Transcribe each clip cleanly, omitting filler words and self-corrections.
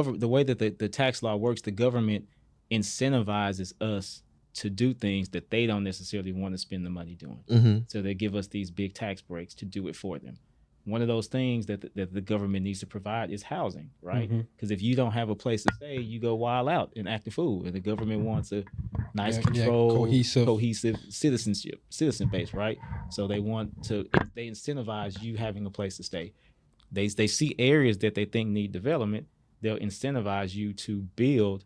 The way that the tax law works, the government incentivizes us to do things that they don't necessarily want to spend the money doing. Mm-hmm. So they give us these big tax breaks to do it for them. One of those things that the government needs to provide is housing, right? Because if you don't have a place to stay, you go wild out and act a fool. And the government wants a nice, controlled, cohesive citizen base, right? So they incentivize you having a place to stay. They see areas that they think need development. They'll incentivize you to build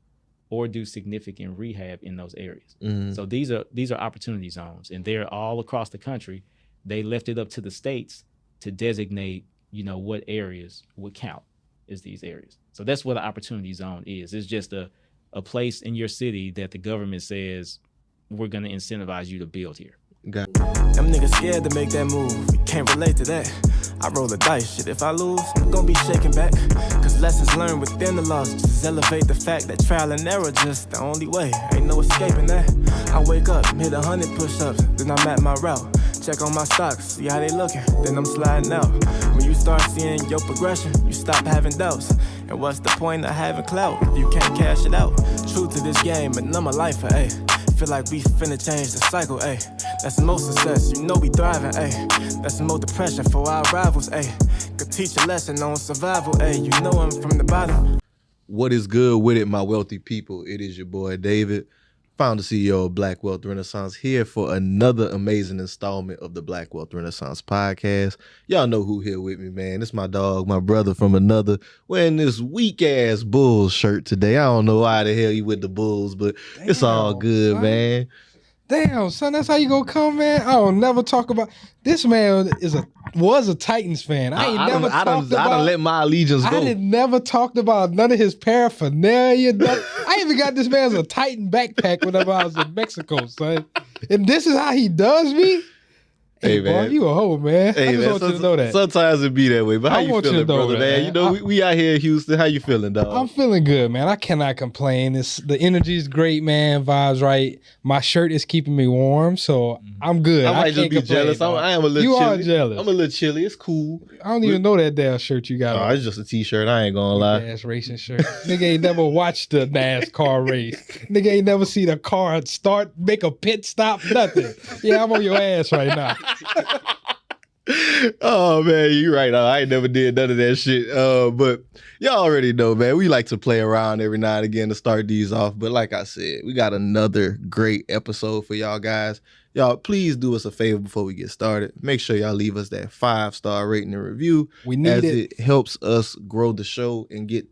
or do significant rehab in those areas. So these are opportunity zones, and they're all across the country. They left it up to the states to designate, what areas would count as these areas. So that's what an opportunity zone is. It's just a place in your city that the government says, we're going to incentivize you to build here. Them niggas scared to make that move. Can't relate to that. I roll the dice, shit. If I lose, I'm gonna be shaking back. Cause lessons learned within the loss just elevate the fact that trial and error just the only way. Ain't no escaping that. I wake up, hit 100 push-ups, then I'm at my route. Check on my stocks, see how they looking, then I'm sliding out. When you start seeing your progression, you stop having doubts. And what's the point of having clout if you can't cash it out? True to this game, and I'm a lifer, ayy. Feel like we finna change the cycle, ayy. That's the most success, we thriving, ayy. That's the most depression for our rivals, ayy. Could teach a lesson on survival, ayy. You know I'm from the bottom. What is good with it, my wealthy people? It is your boy, David, founder CEO of Black Wealth Renaissance, here for another amazing installment of the Black Wealth Renaissance podcast. Y'all know who here with me, man. It's my dog, my brother from another, wearing this weak-ass Bulls shirt today. I don't know why the hell he with the Bulls, but it's all good, son. Man. Damn, son, that's how you gonna come, man? I don't never talk about this. Man was a Titans fan. I done let my allegiance go. I never talked about none of his paraphernalia. I even got this man's a Titan backpack whenever I was in Mexico, son. And this is how he does me. Hey, man, boy, you a hoe, man. Hey, I just want you to know that. Sometimes it be that way, but how you feeling, brother, man? We out here in Houston. How you feeling, dog? I'm feeling good, man. I cannot complain. The energy is great, man. Vibes right. My shirt is keeping me warm, so I'm good. I might just be jealous. I am a little chilly. You are jealous. I'm a little chilly. It's cool. I don't even know that damn shirt you got. No, it's just a t-shirt. I ain't gonna lie. Ass racing shirt. Nigga ain't never watched the NASCAR race. Nigga ain't never seen a car start, make a pit stop, nothing. Yeah, I'm on your ass right now. Oh man, you're right. I ain't never did none of that shit. But y'all already know, man, we like to play around every now and again to start these off. But like I said, we got another great episode for y'all guys. Y'all, please do us a favor before we get started. Make sure y'all leave us that 5-star rating and review. We need as it helps us grow the show and get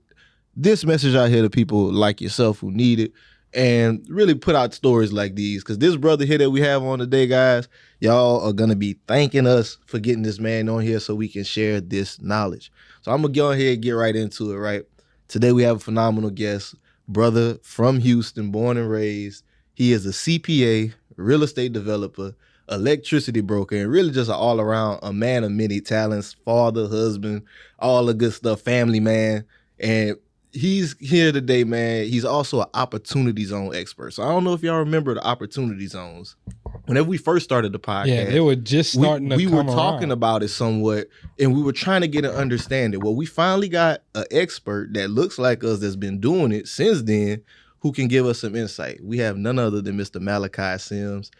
this message out here to people like yourself who need it. And really put out stories like these. Because this brother here that we have on today, guys, y'all are going to be thanking us for getting this man on here so we can share this knowledge. So I'm going to go ahead and get right into it, right? Today we have a phenomenal guest, brother from Houston, born and raised. He is a CPA, real estate developer, electricity broker, and really just an all-around a man of many talents, father, husband, all the good stuff, family man. And he's here today, man. He's also an opportunity zone expert. So I don't know if y'all remember the opportunity zones. Whenever we first started the podcast, yeah, they were just starting to come around. We were talking about it somewhat, and we were trying to get an understanding. Well, we finally got an expert that looks like us that's been doing it since then, who can give us some insight. We have none other than Mr. Malaki Sims.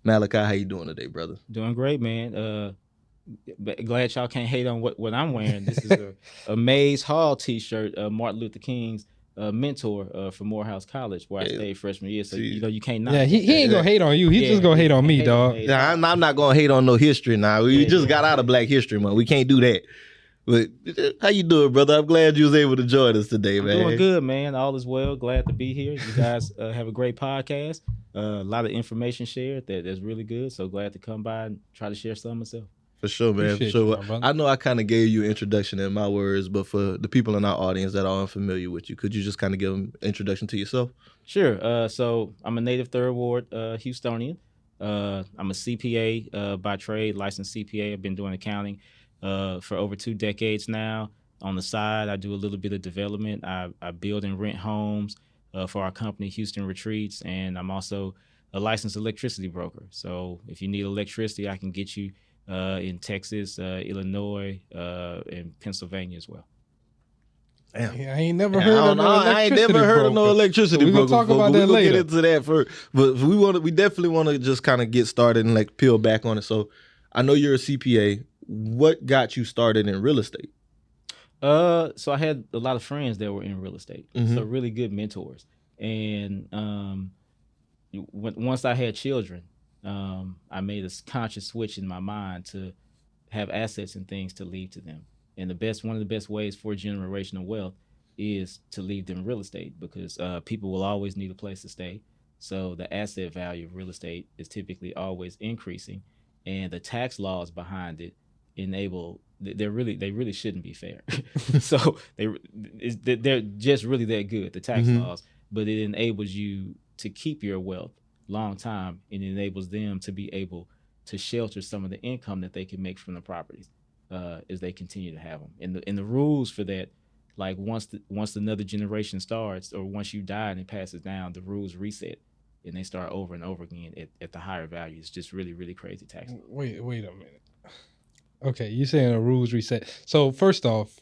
Malaki, how you doing today, brother? Doing great, man. Glad y'all can't hate on what I'm wearing. This is a Mays Hall t-shirt, Martin Luther King's mentor from Morehouse College, where I stayed freshman year. So you can't knock. Yeah, he ain't gonna hate on you. He's just gonna hate on me, dog. Yeah, I'm not gonna hate on no history now. We just got out of Black History Month. We can't do that. But how you doing, brother? I'm glad you was able to join us today, man. Doing good, man. All is well. Glad to be here. You guys have a great podcast. A lot of information shared that's really good. So glad to come by and try to share some myself. For sure, man. For sure. I know I kind of gave you an introduction in my words, but for the people in our audience that are unfamiliar with you, could you just kind of give them an introduction to yourself? Sure. So I'm a native Third Ward Houstonian. I'm a CPA by trade, licensed CPA. I've been doing accounting for over 2 decades now. On the side, I do a little bit of development. I build and rent homes for our company, Houston Retreats, and I'm also a licensed electricity broker. So if you need electricity, I can get you in Texas, Illinois, and Pennsylvania as well. Damn. Yeah, I ain't never I heard don't of know. no I ain't electricity never heard of no broker. electricity We gonna broker talk before, about but that we gonna later. get into that first. But we definitely want to just kind of get started and like peel back on it. So I know you're a CPA. What got you started in real estate? So I had a lot of friends that were in real estate, Mhm. so really good mentors. And once I had children, I made a conscious switch in my mind to have assets and things to leave to them. And one of the best ways for generational wealth is to leave them real estate, because people will always need a place to stay. So the asset value of real estate is typically always increasing, and the tax laws behind it they really shouldn't be fair. So they're just really that good, the tax laws, but it enables you to keep your wealth long time, and it enables them to be able to shelter some of the income that they can make from the properties as they continue to have them. And the rules for that, like once another generation starts, or once you die and it passes down, the rules reset and they start over and over again at the higher value. It's just really, really crazy tax law. Wait a minute. Okay, you saying the rules reset. So first off,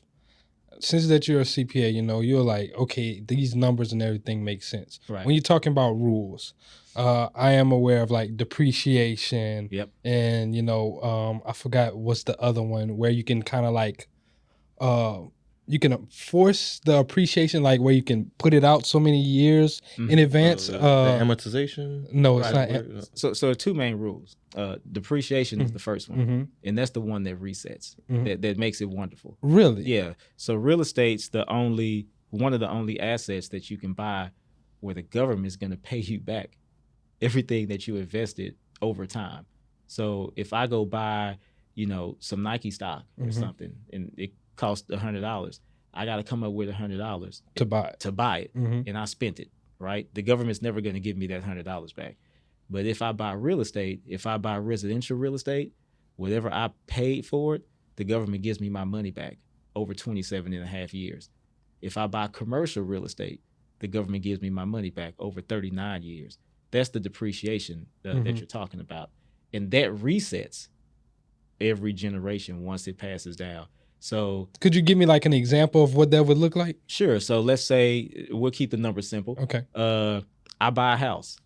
since that you're a CPA, you're like, okay, these numbers and everything make sense. Right. When you're talking about rules, I am aware of like depreciation. Yep. And I forgot what's the other one where you can kind of like, you can force the appreciation, like where you can put it out so many years in advance. The amortization? No, it's Right. not. So there are two main rules. Depreciation is the first one, and that's the one that resets, that makes it wonderful. Really? Yeah. So real estate's one of the only assets that you can buy where the government is going to pay you back everything that you invested over time. So if I go buy, some Nike stock or something, and it costs $100, I got to come up with $100 to buy it. and I spent it. Right? The government's never going to give me that $100 back. But if I buy real estate, if I buy residential real estate, whatever I paid for it, the government gives me my money back over 27 and a half years. If I buy commercial real estate, the government gives me my money back over 39 years. That's the depreciation that you're talking about. And that resets every generation once it passes down. So could you give me like an example of what that would look like? Sure. So let's say we'll keep the numbers simple. Okay. I buy a house.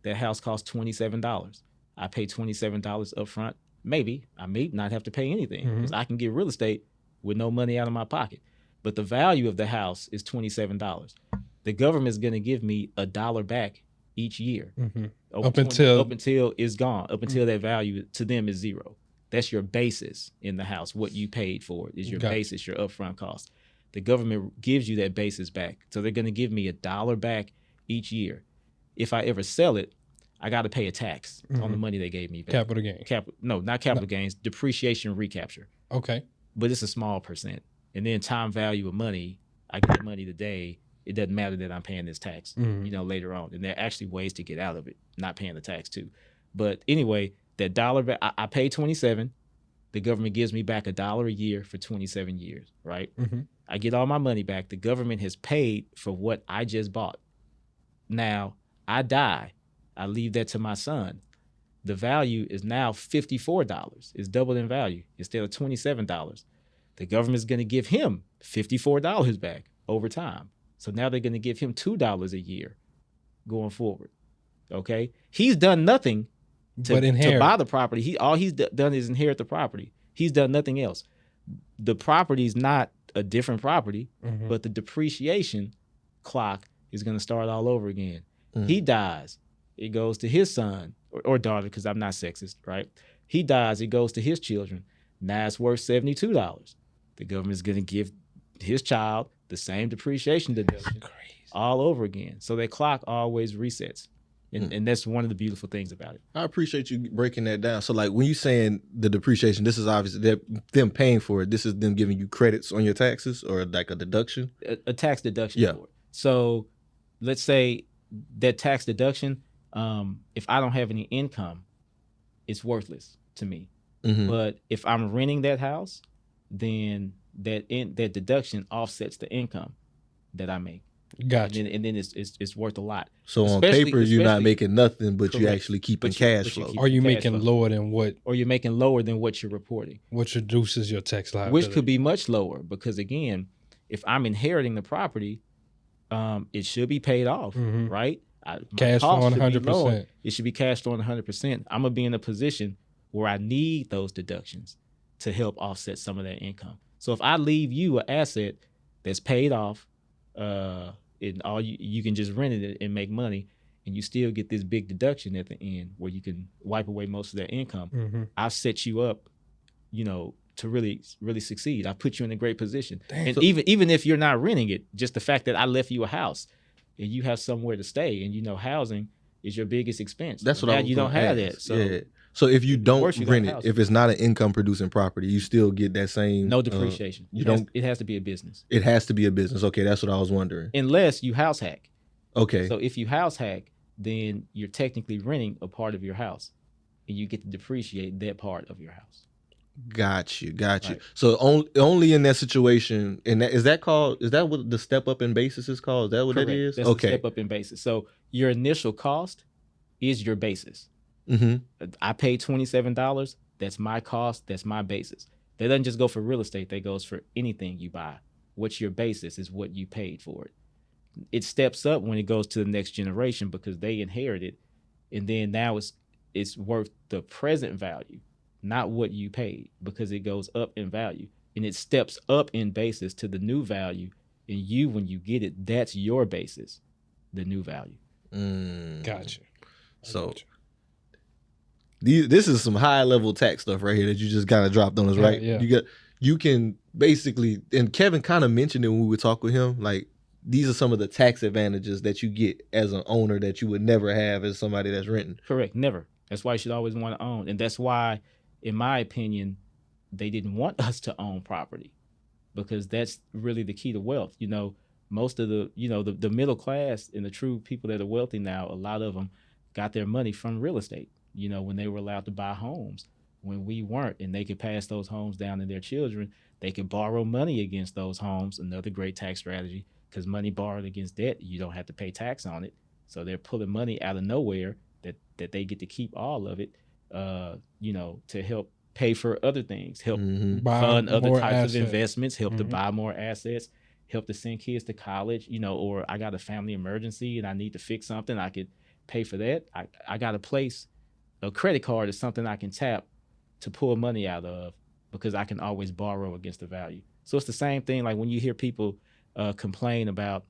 That house costs $27. I pay $27 up front. Maybe I may not have to pay anything because I can get real estate with no money out of my pocket. But the value of the house is $27. The government is going to give me $1 back each year up until it's gone, up until that value to them is zero. That's your basis in the house. What you paid for it is your basis, your upfront cost. The government gives you that basis back. So they're going to give me $1 back each year. If I ever sell it, I got to pay a tax on the money they gave me back. Capital gain. No, not capital gains, depreciation recapture. Okay. But it's a small percent. And then time value of money, I get the money today. It doesn't matter that I'm paying this tax, later on. And there are actually ways to get out of it, not paying the tax too. But anyway, that $1 back, I pay 27. The government gives me back $1 a year for 27 years, right? I get all my money back. The government has paid for what I just bought. Now, I die. I leave that to my son. The value is now $54. It's doubled in value instead of $27. The government is going to give him $54 back over time. So now they're going to give him $2 a year going forward. Okay? He's done nothing to buy the property. All he's done is inherit the property. He's done nothing else. The property's not a different property, but the depreciation clock is going to start all over again. He dies. It goes to his son or daughter, because I'm not sexist, right? He dies. It goes to his children. Now it's worth $72. The government's going to give his child the same depreciation deduction all over again. So that clock always resets. And that's one of the beautiful things about it. I appreciate you breaking that down. So like when you're saying the depreciation, this is obviously them paying for it. This is them giving you credits on your taxes or like a deduction? A tax deduction for it. So let's say that tax deduction, if I don't have any income, it's worthless to me. But if I'm renting that house, then that deduction offsets the income that I make. Gotcha. And then it's worth a lot. So on paper, you're not making nothing, but you actually keeping cash flow. Are you making lower than what? Or you're making lower than what you're reporting. Which reduces your tax liability. Which could be much lower because, again, if I'm inheriting the property, it should be paid off, right? My Cash cost flowing should be lower. 100%. It should be cash flowing 100%. I'm gonna be in a position where I need those deductions to help offset some of that income. So if I leave you an asset that's paid off, and all you can just rent it and make money, and you still get this big deduction at the end where you can wipe away most of that income. I've set you up, to really, really succeed. I put you in a great position. Damn. And even if you're not renting it, just the fact that I left you a house and you have somewhere to stay, and housing is your biggest expense. That's what I was you don't have ask. that. So yeah. So if you don't rent it, if it's not an income producing property, you still get that same no depreciation. It has to be a business. It has to be a business. Okay, that's what I was wondering. Unless you house hack. Okay. So if you house hack, then you're technically renting a part of your house, and you get to depreciate that part of your house. Got you. Right. So only in that situation, and is that what the step up in basis is called? Is that what Correct. that is? That's the step up in basis. So your initial cost is your basis. I paid $27. That's my cost. That's my basis. That doesn't just go for real estate. That goes for anything you buy. What's your basis is what you paid for it. It steps up when it goes to the next generation because they inherit it, and then now it's worth the present value, not what you paid, because it goes up in value, and it steps up in basis to the new value. And when you get it, that's your basis, the new value. Gotcha. So this is some high level tax stuff right here that you just kind of dropped on us, right? Yeah. You can basically, and Kevin kind of mentioned it when we would talk with him, like these are some of the tax advantages that you get as an owner that you would never have as somebody that's renting. Correct. Never. That's why you should always want to own. And that's why, in my opinion, they didn't want us to own property, because that's really the key to wealth. Most of the middle class and the true people that are wealthy now, a lot of them got their money from real estate, when they were allowed to buy homes, when we weren't, and they could pass those homes down to their children. They could borrow money against those homes, another great tax strategy, because money borrowed against debt, you don't have to pay tax on it. So they're pulling money out of nowhere that they get to keep all of it, to help pay for other things, help fund other types of investments, help to buy more assets, help to send kids to college, or I got a family emergency and I need to fix something, I could pay for that. I got a credit card is something I can tap to pull money out of, because I can always borrow against the value. So it's the same thing like when you hear people complain about,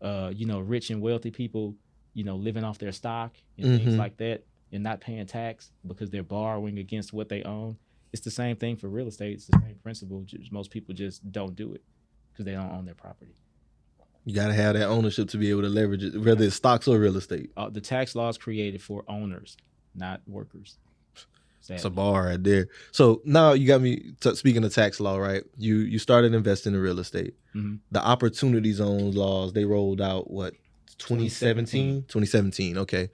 rich and wealthy people, living off their stock and things like that, and not paying tax because they're borrowing against what they own. It's the same thing for real estate. It's the same principle. Most people just don't do it because they don't own their property. You got to have that ownership to be able to leverage it, whether it's stocks or real estate. The tax law is created for owners, not workers. Sadly. It's a bar right there. So now you got me speaking of tax law, right? You started investing in real estate. The opportunity zone laws, they rolled out, 2017? 2017, okay.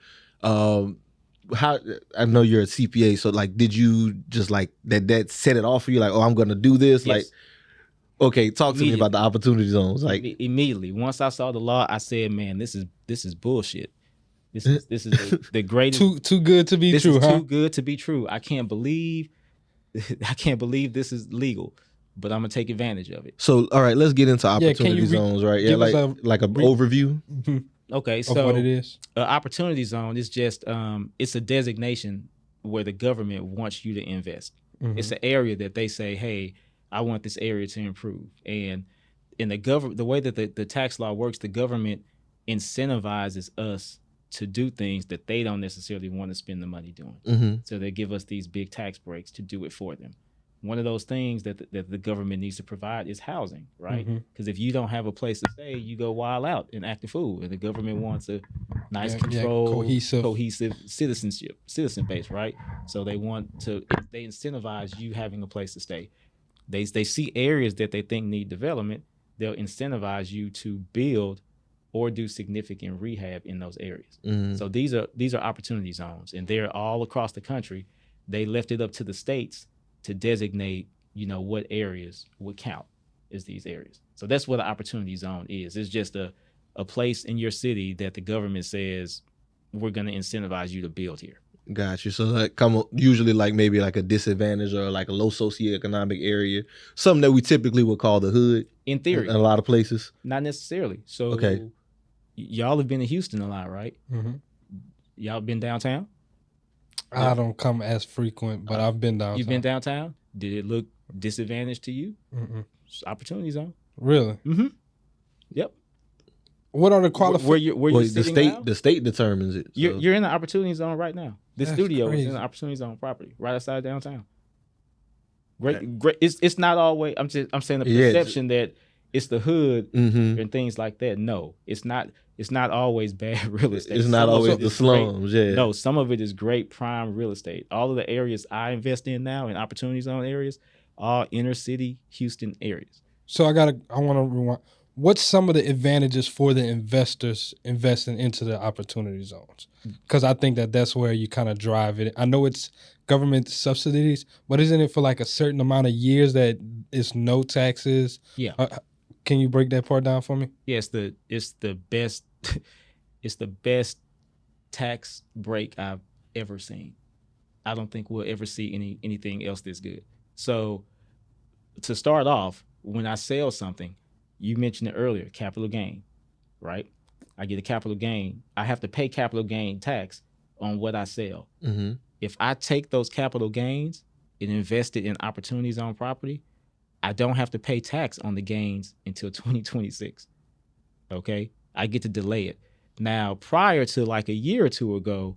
How, I know you're a CPA, so did you just that set it off for you? Like, oh, I'm going to do this? Yes. Okay, talk to me about the opportunity zones. Immediately, once I saw the law, I said, man, this is bullshit. This is the greatest. Too good to be true, This is huh? too good to be true. I can't believe this is legal, but I'm gonna take advantage of it. So, all right, let's get into opportunity zones, right? Yeah, like an overview. Okay, of so what it is. Opportunity zone is just it's a designation where the government wants you to invest. It's an area that they say, hey, I want this area to improve. And in the way that the tax law works, the government incentivizes us to do things that they don't necessarily want to spend the money doing. So they give us these big tax breaks to do it for them. One of those things that the government needs to provide is housing, right? Because if you don't have a place to stay, you go wild out and act a fool. And the government wants a nice, controlled, cohesive citizen base, right? So they incentivize you having a place to stay. They see areas that they think need development. They'll incentivize you to build or do significant rehab in those areas. So these are opportunity zones, and they're all across the country. They left it up to the states to designate, what areas would count as these areas. So that's what an opportunity zone is. It's just a place in your city that the government says we're going to incentivize you to build here. Got you. So like usually like maybe like a disadvantage or like a low socioeconomic area, something that we typically would call the hood In theory, in a lot of places. not necessarily. So Okay. y'all have been to Houston a lot, right? Mm-hmm. Y'all been downtown? I don't come as frequent, but I've been downtown. You've been downtown? Did it look disadvantaged to you? Mm-mm. It's opportunity zone. Really? Mm-hmm. Yep. What are the qualifications? Where you're sitting now? The state determines it. So. You're in the opportunity zone right now. The That's studio is crazy. in the opportunity zone property, right outside downtown. Great. It's not always. I'm saying the perception that it's the hood and things like that. No, it's not. It's not always bad real estate. It's not always the slums. Great. Yeah. No, some of it is great prime real estate. All of the areas I invest in now in opportunity zone areas are inner city Houston areas. So I want to rewind. What's some of the advantages for the investors investing into the opportunity zones? Because I think that's where you kind of drive it. I know it's government subsidies, but isn't it for like a certain amount of years that it's no taxes? Yeah. Can you break that part down for me? Yeah, it's the best it's the best tax break I've ever seen. I don't think we'll ever see anything else this good. So to start off, when I sell something, you mentioned it earlier, capital gain, right? I get a capital gain. I have to pay capital gain tax on what I sell. Mm-hmm. If I take those capital gains and invest it in opportunity zone property, I don't have to pay tax on the gains until 2026. Okay? I get to delay it. Now, prior to like a year or two ago,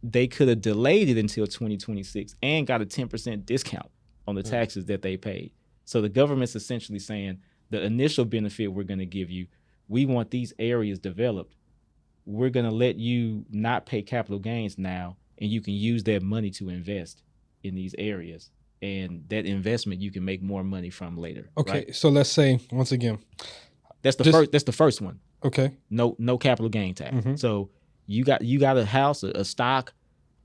they could have delayed it until 2026 and got a 10% discount on the taxes that they paid. So the government's essentially saying the initial benefit we're going to give you, we want these areas developed. We're going to let you not pay capital gains now, and you can use that money to invest in these areas. And that investment you can make more money from later. Okay, right? so let's say once again, That's the first one. okay, No capital gain tax. Mm-hmm. So you got a house, a stock,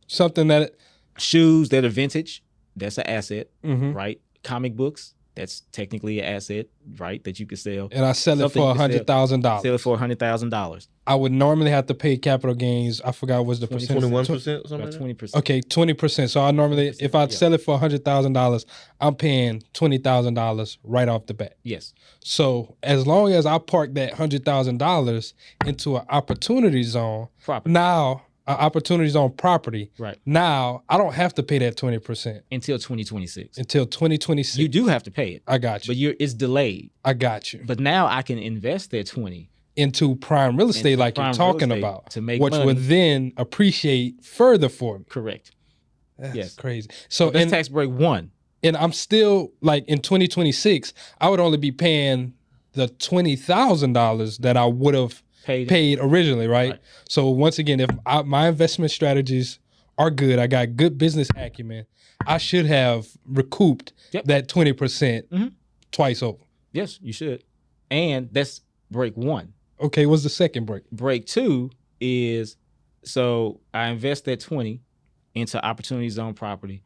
something that shoes that are vintage. That's an asset, Mhm. right? Comic books. That's technically an asset, right? That you could sell. and I sell it Something for you can $100,000. Sell it for $100,000. I would normally have to pay capital gains. I forgot what's the percentage. 21%, something About like that? 20%. Okay, 20%. So I normally, if I sell it for $100,000, I'm paying $20,000 right off the bat. Yes. So as long as I park that $100,000 into an opportunity zone, Property. now an opportunity zone property, Right. now I don't have to pay that 20% Until 2026. until 2026. You do have to pay it, I got you. but it's delayed. I got you. But now I can invest that 20 Into prime real estate, Into like prime you're real talking estate about, to make which money. would then appreciate further for me. Correct. That's Yes. crazy. So That's and, tax break one. and I'm still like in 2026, I would only be paying the $20,000 that I would have paid originally, right? So once again, if my investment strategies are good, I got good business acumen, I should have recouped Yep. that 20% Mhm. twice over. Yes, you should. And that's break one. Okay, what's the second break? Break two is, so I invest that 20 into opportunity zone property,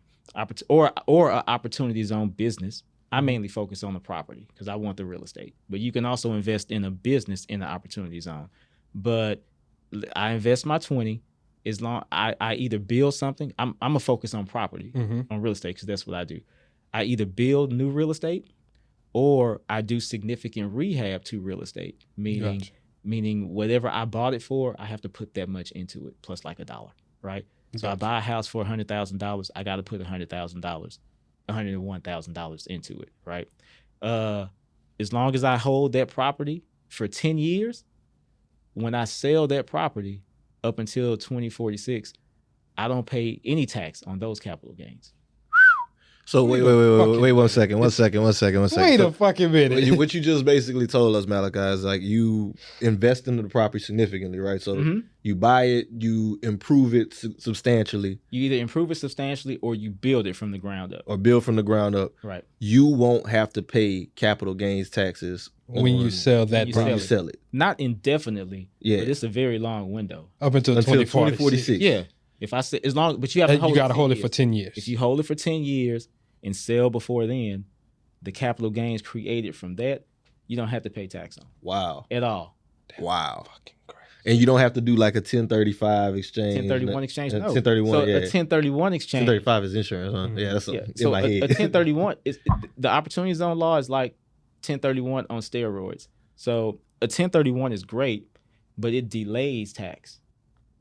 or an opportunity zone business. I mainly focus on the property because I want the real estate. But you can also invest in a business in the opportunity zone. But I invest my 20 as long I either build something. I'm gonna focus on property, on real estate, because that's what I do. I either build new real estate or I do significant rehab to real estate, meaning Gotcha. meaning whatever I bought it for, I have to put that much into it, plus like $1, right? So I buy a house for $100,000, I got to put $100,000, $101,000 into it, right? As long as I hold that property for 10 years, when I sell that property up until 2046, I don't pay any tax on those capital gains. So wait 1 second. Wait So a fucking minute. what you just basically told us, Malaki, is like you invest into the property significantly, right? So you buy it, you improve it substantially, You either improve it substantially or you build it from the ground up. or build from the ground up. Right. You won't have to pay capital gains taxes when you sell that when you when property you sell it. Not indefinitely, Yeah. but it's a very long window. up until Until 2046. 2046. Yeah. If I say, as long, but you have to hold You got to 10 hold it years. for 10 years. If you hold it for 10 years and sell before then, the capital gains created from that, you don't have to pay tax on Wow. at all. Wow. Fucking crazy. And you don't have to do like a 1035 exchange. 1031 exchange, no. 1031, so yeah. a 1031 exchange. 1035 is insurance, huh? Yeah, that's in So my a head. 1031 is the opportunity zone law is like 1031 on steroids. So a 1031 is great, but it delays tax.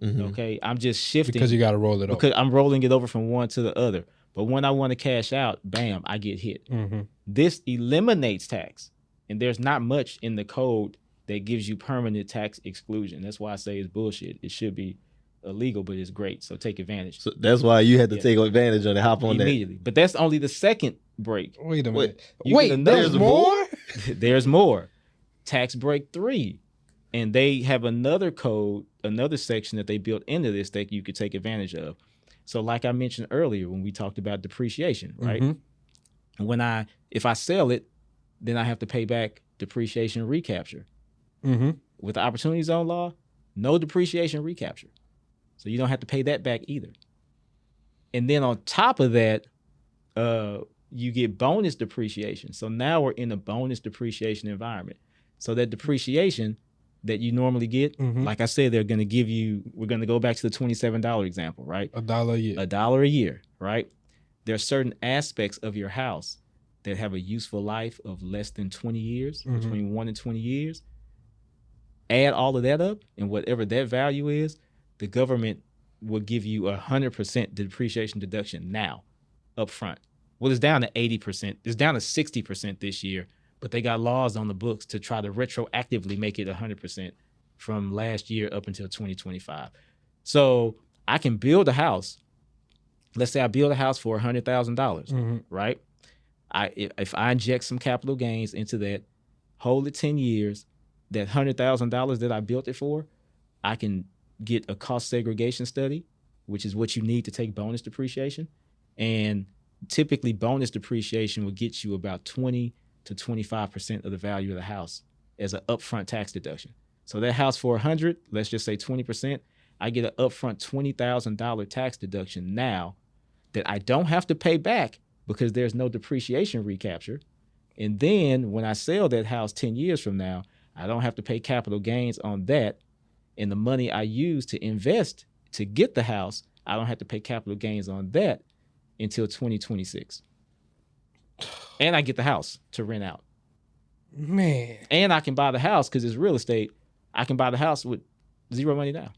Okay, I'm just shifting because you got to roll it over. Because I'm rolling it over from one to the other. But when I want to cash out, bam, I get hit. This eliminates tax, and there's not much in the code that gives you permanent tax exclusion. That's why I say it's bullshit. It should be illegal, but it's great. So take advantage. So that's why you had to take advantage of it, hop on immediately. But that's only the second break. Wait a minute. Wait, there's more? There's more. Tax break 3. And they have another code, another section that they built into this that you could take advantage of. So like I mentioned earlier when we talked about depreciation, right? If I sell it, then I have to pay back depreciation recapture. With the opportunity zone law, no depreciation recapture. So you don't have to pay that back either. And then on top of that, you get bonus depreciation. So now we're in a bonus depreciation environment. So that depreciation that you normally get, like I said, they're going to give you, we're going to go back to the $27 example, right? $1 a year. $1 a year, right? There are certain aspects of your house that have a useful life of less than 20 years, between 1 and 20 years. Add all of that up, and whatever that value is, the government will give you 100% depreciation deduction now, up front. Well, it's down to 80%. It's down to 60% this year, but they got laws on the books to try to retroactively make it 100% from last year up until 2025. So I can build a house. Let's say I build a house for $100,000, right? If I inject some capital gains into that, hold it 10 years, that $100,000 that I built it for, I can get a cost segregation study, which is what you need to take bonus depreciation. And typically bonus depreciation will get you about 20 to 25% of the value of the house as an upfront tax deduction. So that house for 100, let's just say 20%, I get an upfront $20,000 tax deduction now that I don't have to pay back because there's no depreciation recapture. And then when I sell that house 10 years from now, I don't have to pay capital gains on that. And the money I use to invest to get the house, I don't have to pay capital gains on that until 2026. And I get the house to rent out. Man. And I can buy the house because it's real estate. I can buy the house with zero money down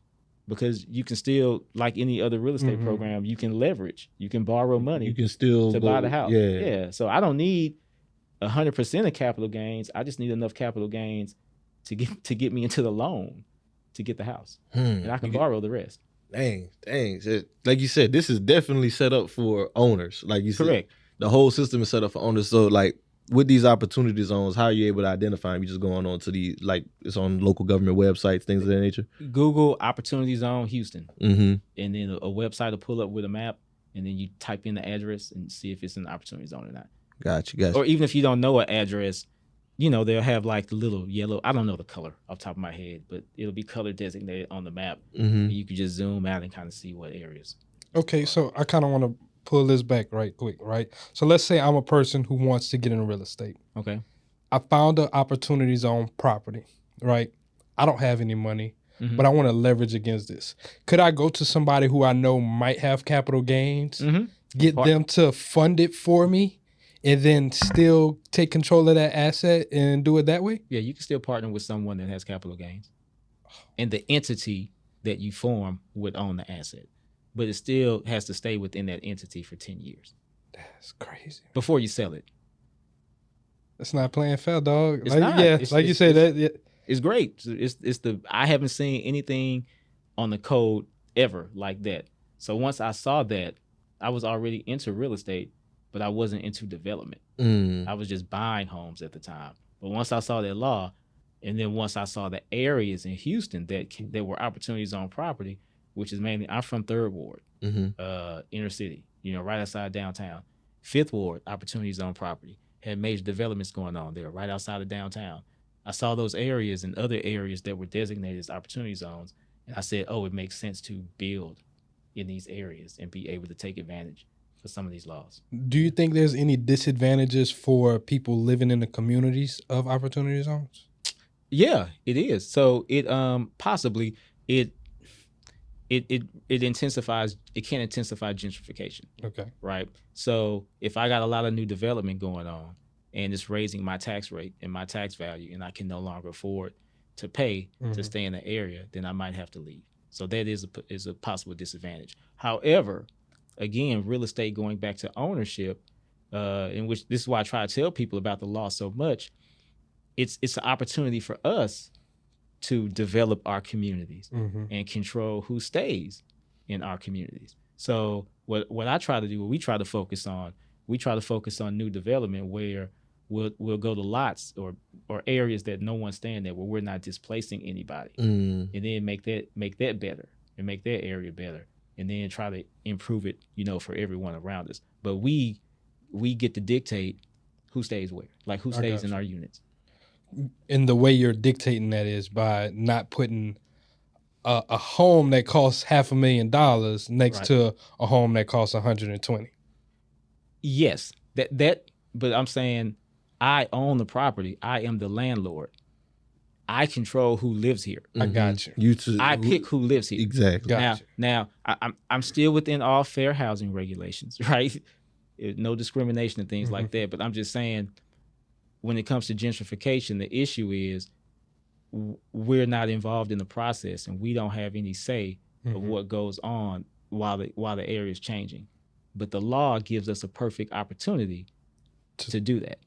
because you can still, like any other real estate program, you can leverage. You can borrow money. You can still buy the house. Yeah. So I don't need 100% of capital gains. I just need enough capital gains to get me into the loan to get the house. And I can borrow the rest. Dang. Like you said, this is definitely set up for owners. Like you said. Correct. The whole system is set up for owners. So like with these opportunity zones, how are you able to identify them? You just going on to the, like it's on local government websites, things of that nature? Google Opportunity Zone Houston. And then a website will pull up with a map, and then you type in the address and see if it's an opportunity zone or not. Gotcha. Or even if you don't know an address, you know, they'll have like the little yellow, I don't know the color off the top of my head, but it'll be color designated on the map. And you can just zoom out and kind of see what areas. Okay, so I kind of want to pull this back right quick, right? So let's say I'm a person who wants to get into real estate. Okay. I found an opportunity zone property, right? I don't have any money, but I want to leverage against this. Could I go to somebody who I know might have capital gains, get them to fund it for me, and then still take control of that asset and do it that way? Yeah, you can still partner with someone that has capital gains. And the entity that you form would own the asset. But it still has to stay within that entity for 10 years. That's crazy. Before you sell it. That's not playing fair, dog. It's not. Yeah, like you say that. Yeah. It's great. I haven't seen anything on the code ever like that. So once I saw that, I was already into real estate, but I wasn't into development. I was just buying homes at the time. But once I saw that law, and then once I saw the areas in Houston that were opportunity zone property, which is mainly, I'm from 3rd Ward, inner city, right outside downtown. 5th Ward, opportunity zone property, had major developments going on there right outside of downtown. I saw those areas and other areas that were designated as opportunity zones, and I said, oh, it makes sense to build in these areas and be able to take advantage of some of these laws. Do you think there's any disadvantages for people living in the communities of opportunity zones? Yeah, it is. So it possibly it it intensifies. It can intensify gentrification. Okay. Right. So if I got a lot of new development going on and it's raising my tax rate and my tax value, and I can no longer afford to pay to stay in the area, then I might have to leave. So that is a possible disadvantage. However, again, real estate, going back to ownership, in which this is why I try to tell people about the law so much. It's an opportunity for us to develop our communities and control who stays in our communities. So what I try to do, what we try to focus on new development where we'll go to lots or areas that no one's staying there, where we're not displacing anybody, and then make that better and make that area better, and then try to improve it, for everyone around us. But we get to dictate who stays where, like who stays in our units. And the way you're dictating that is by not putting a home that costs $500,000 next to a home that costs 120. Yes, that. But I'm saying, I own the property. I am the landlord. I control who lives here. I got you. I pick who lives here. Exactly. Now, I'm still within all fair housing regulations, right? No discrimination and things like that. But I'm just saying, when it comes to gentrification, the issue is we're not involved in the process, and we don't have any say of what goes on while the area is changing. But the law gives us a perfect opportunity to do that.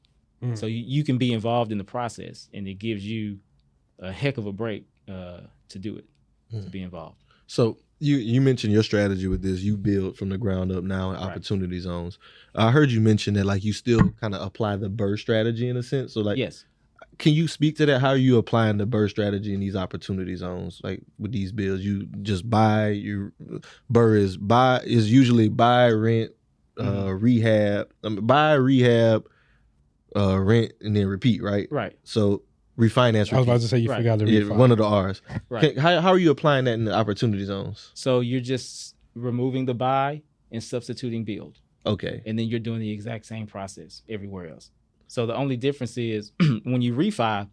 So you can be involved in the process, and it gives you a heck of a break to do it, to be involved. So you mentioned your strategy with this. You build from the ground up now in opportunity zones. I heard you mention that like you still kind of apply the BRRRR strategy in a sense. So like, yes. Can you speak to that? How are you applying the BRRRR strategy in these opportunity zones? Like with these bills, you just buy. BRRRR is usually buy, rent, rehab. Buy, rehab, rent, and then repeat. Right. Right. So refinance. Repeat. I was about to say you forgot to refinance. Yeah, one of the R's. Right. How are you applying that in the opportunity zones? So you're just removing the buy and substituting build. Okay. And then you're doing the exact same process everywhere else. So the only difference is when you refi,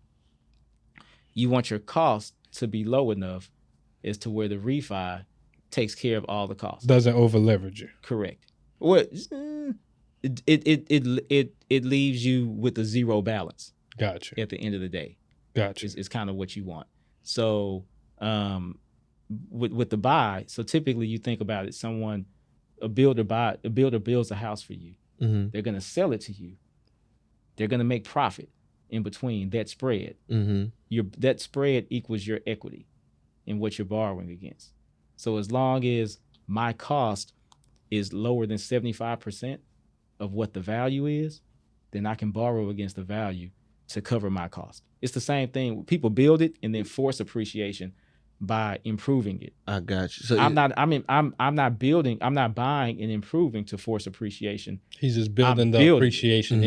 you want your cost to be low enough as to where the refi takes care of all the costs. Doesn't over leverage you. Correct. What it leaves you with a zero balance. Gotcha. At the end of the day. Gotcha. Is kind of what you want. So with the buy, so typically you think about it, a builder builds a house for you. They're gonna sell it to you. They're gonna make profit in between that spread. That spread equals your equity in what you're borrowing against. So as long as my cost is lower than 75% of what the value is, then I can borrow against the value to cover my cost. It's the same thing. People build it and then force appreciation by improving it. I got you. So I'm not buying and improving to force appreciation. He's just building the appreciation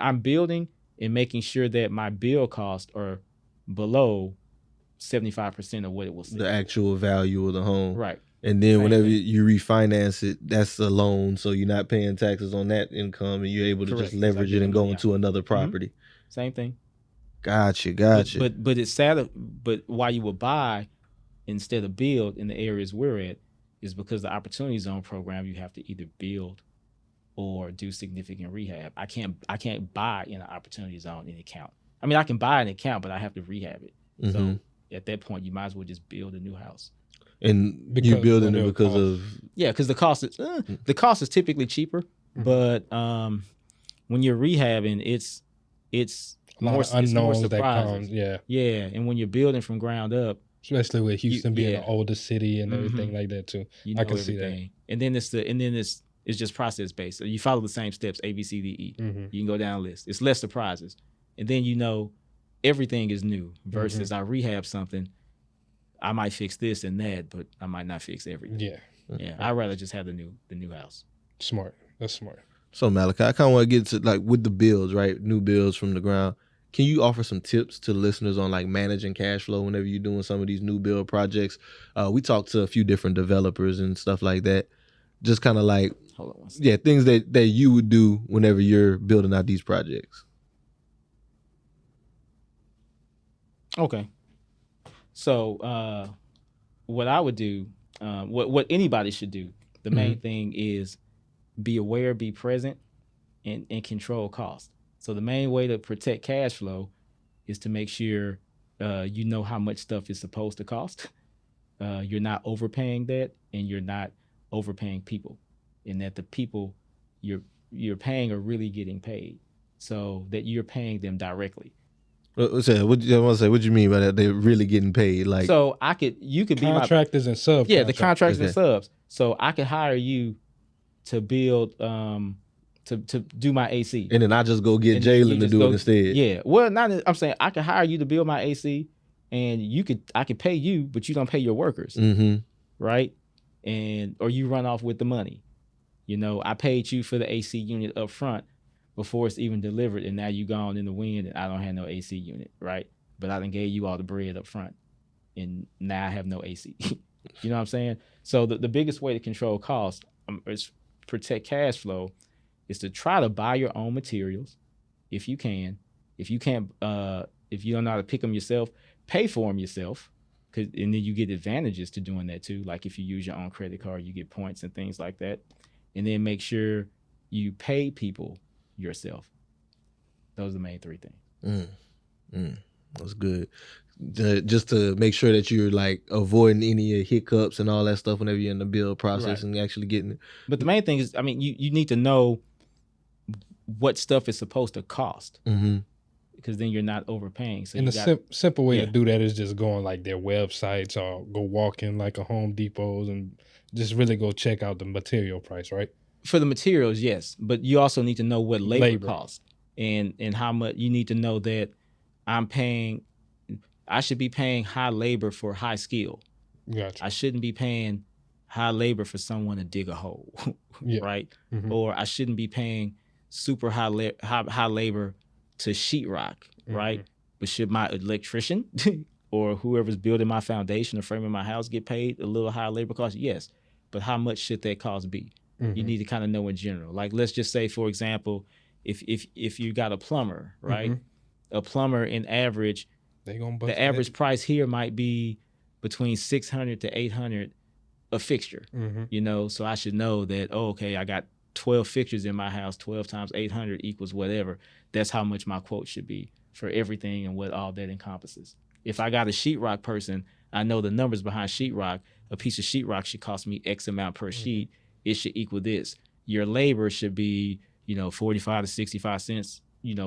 I'm building and making sure that my build costs are below 75% of what it will sell. The actual value of the home. Right. And then whenever you refinance it, that's a loan, so you're not paying taxes on that income, and you're able to just leverage it and go into another property. Same thing. Gotcha. But it's sad. But why you would buy instead of build in the areas we're at is because the Opportunity Zone program, you have to either build or do significant rehab. I can't buy in an Opportunity Zone an account. I mean, I can buy an account, but I have to rehab it. So at that point, you might as well just build a new house. And you're building it because of because the cost is typically cheaper, but when you're rehabbing, it's more unknowns that comes. And when you're building from ground up, especially with Houston being an older city and everything like that too, I can see that. And then it's just process based. So you follow the same steps, A, B, C, D, E. You can go down a list. It's less surprises, and then everything is new versus I rehab something. I might fix this and that, but I might not fix everything. I'd rather just have the new house. Smart. That's smart. So Malaki, I kind of want to get to like with the builds, right? New builds from the ground. Can you offer some tips to the listeners on like managing cash flow whenever you're doing some of these new build projects? We talked to a few different developers and stuff like that. Just kind of like, things that you would do whenever you're building out these projects. Okay. So what I would do, what anybody should do, the main thing is be aware, be present, and control cost. So the main way to protect cash flow is to make sure you know how much stuff is supposed to cost. You're not overpaying that, and you're not overpaying people, and that the people you're paying are really getting paid, so that you're paying them directly. What do you mean by that? They're really getting paid? Like, So you could be Contractors and subcontractors. the contractors and Okay. subs. So I could hire you to build to do my AC. and then I just go get And then you Jalen to just do go- it instead. Yeah. Well, I'm saying I could hire you to build my AC, and I could pay you, but you don't pay your workers, Mm-hmm. right? Or you run off with the money. I paid you for the AC unit up front before it's even delivered, and now you gone in the wind, and I don't have no AC unit, right? But I done gave you all the bread up front, and now I have no AC. You know what I'm saying? So the biggest way to control costs is protect cash flow is to try to buy your own materials if you can. If you can't, if you don't know how to pick them yourself, pay for them yourself, and then you get advantages to doing that too. Like if you use your own credit card, you get points and things like that. And then make sure you pay people yourself. Those are the main three things. That's good. Just to make sure that you're like avoiding any hiccups and all that stuff whenever you're in the build process Right. and actually getting it. But the main thing is, you need to know what stuff is supposed to cost, Mm-hmm. because then you're not overpaying. So And you the simple way Yeah. to do that is just go on like their websites or go walk in like a Home Depot's and just really go check out the material price, right? for the materials, yes, but you also need to know what labor Labor. costs and how much. You need to know that I should be paying high labor for high skill. Gotcha. I shouldn't be paying high labor for someone to dig a hole, Yeah. right? Mhm. Or I shouldn't be paying super high labor to sheetrock, right? But should my electrician or whoever's building my foundation or framing my house get paid a little higher labor cost? Yes, but how much should that cost be? You need to kind of know in general. Like, let's just say, for example, if you got a plumber, right? A plumber in average, They gonna bust the average price here might be between $600 to $800 a fixture. So I should know that, okay, I got 12 fixtures in my house, 12 times 800 equals whatever. That's how much my quote should be for everything and what all that encompasses. If I got a sheetrock person, I know the numbers behind sheetrock. A piece of sheetrock should cost me X amount per sheet. It should equal this. Your labor should be, 45 to 65 cents,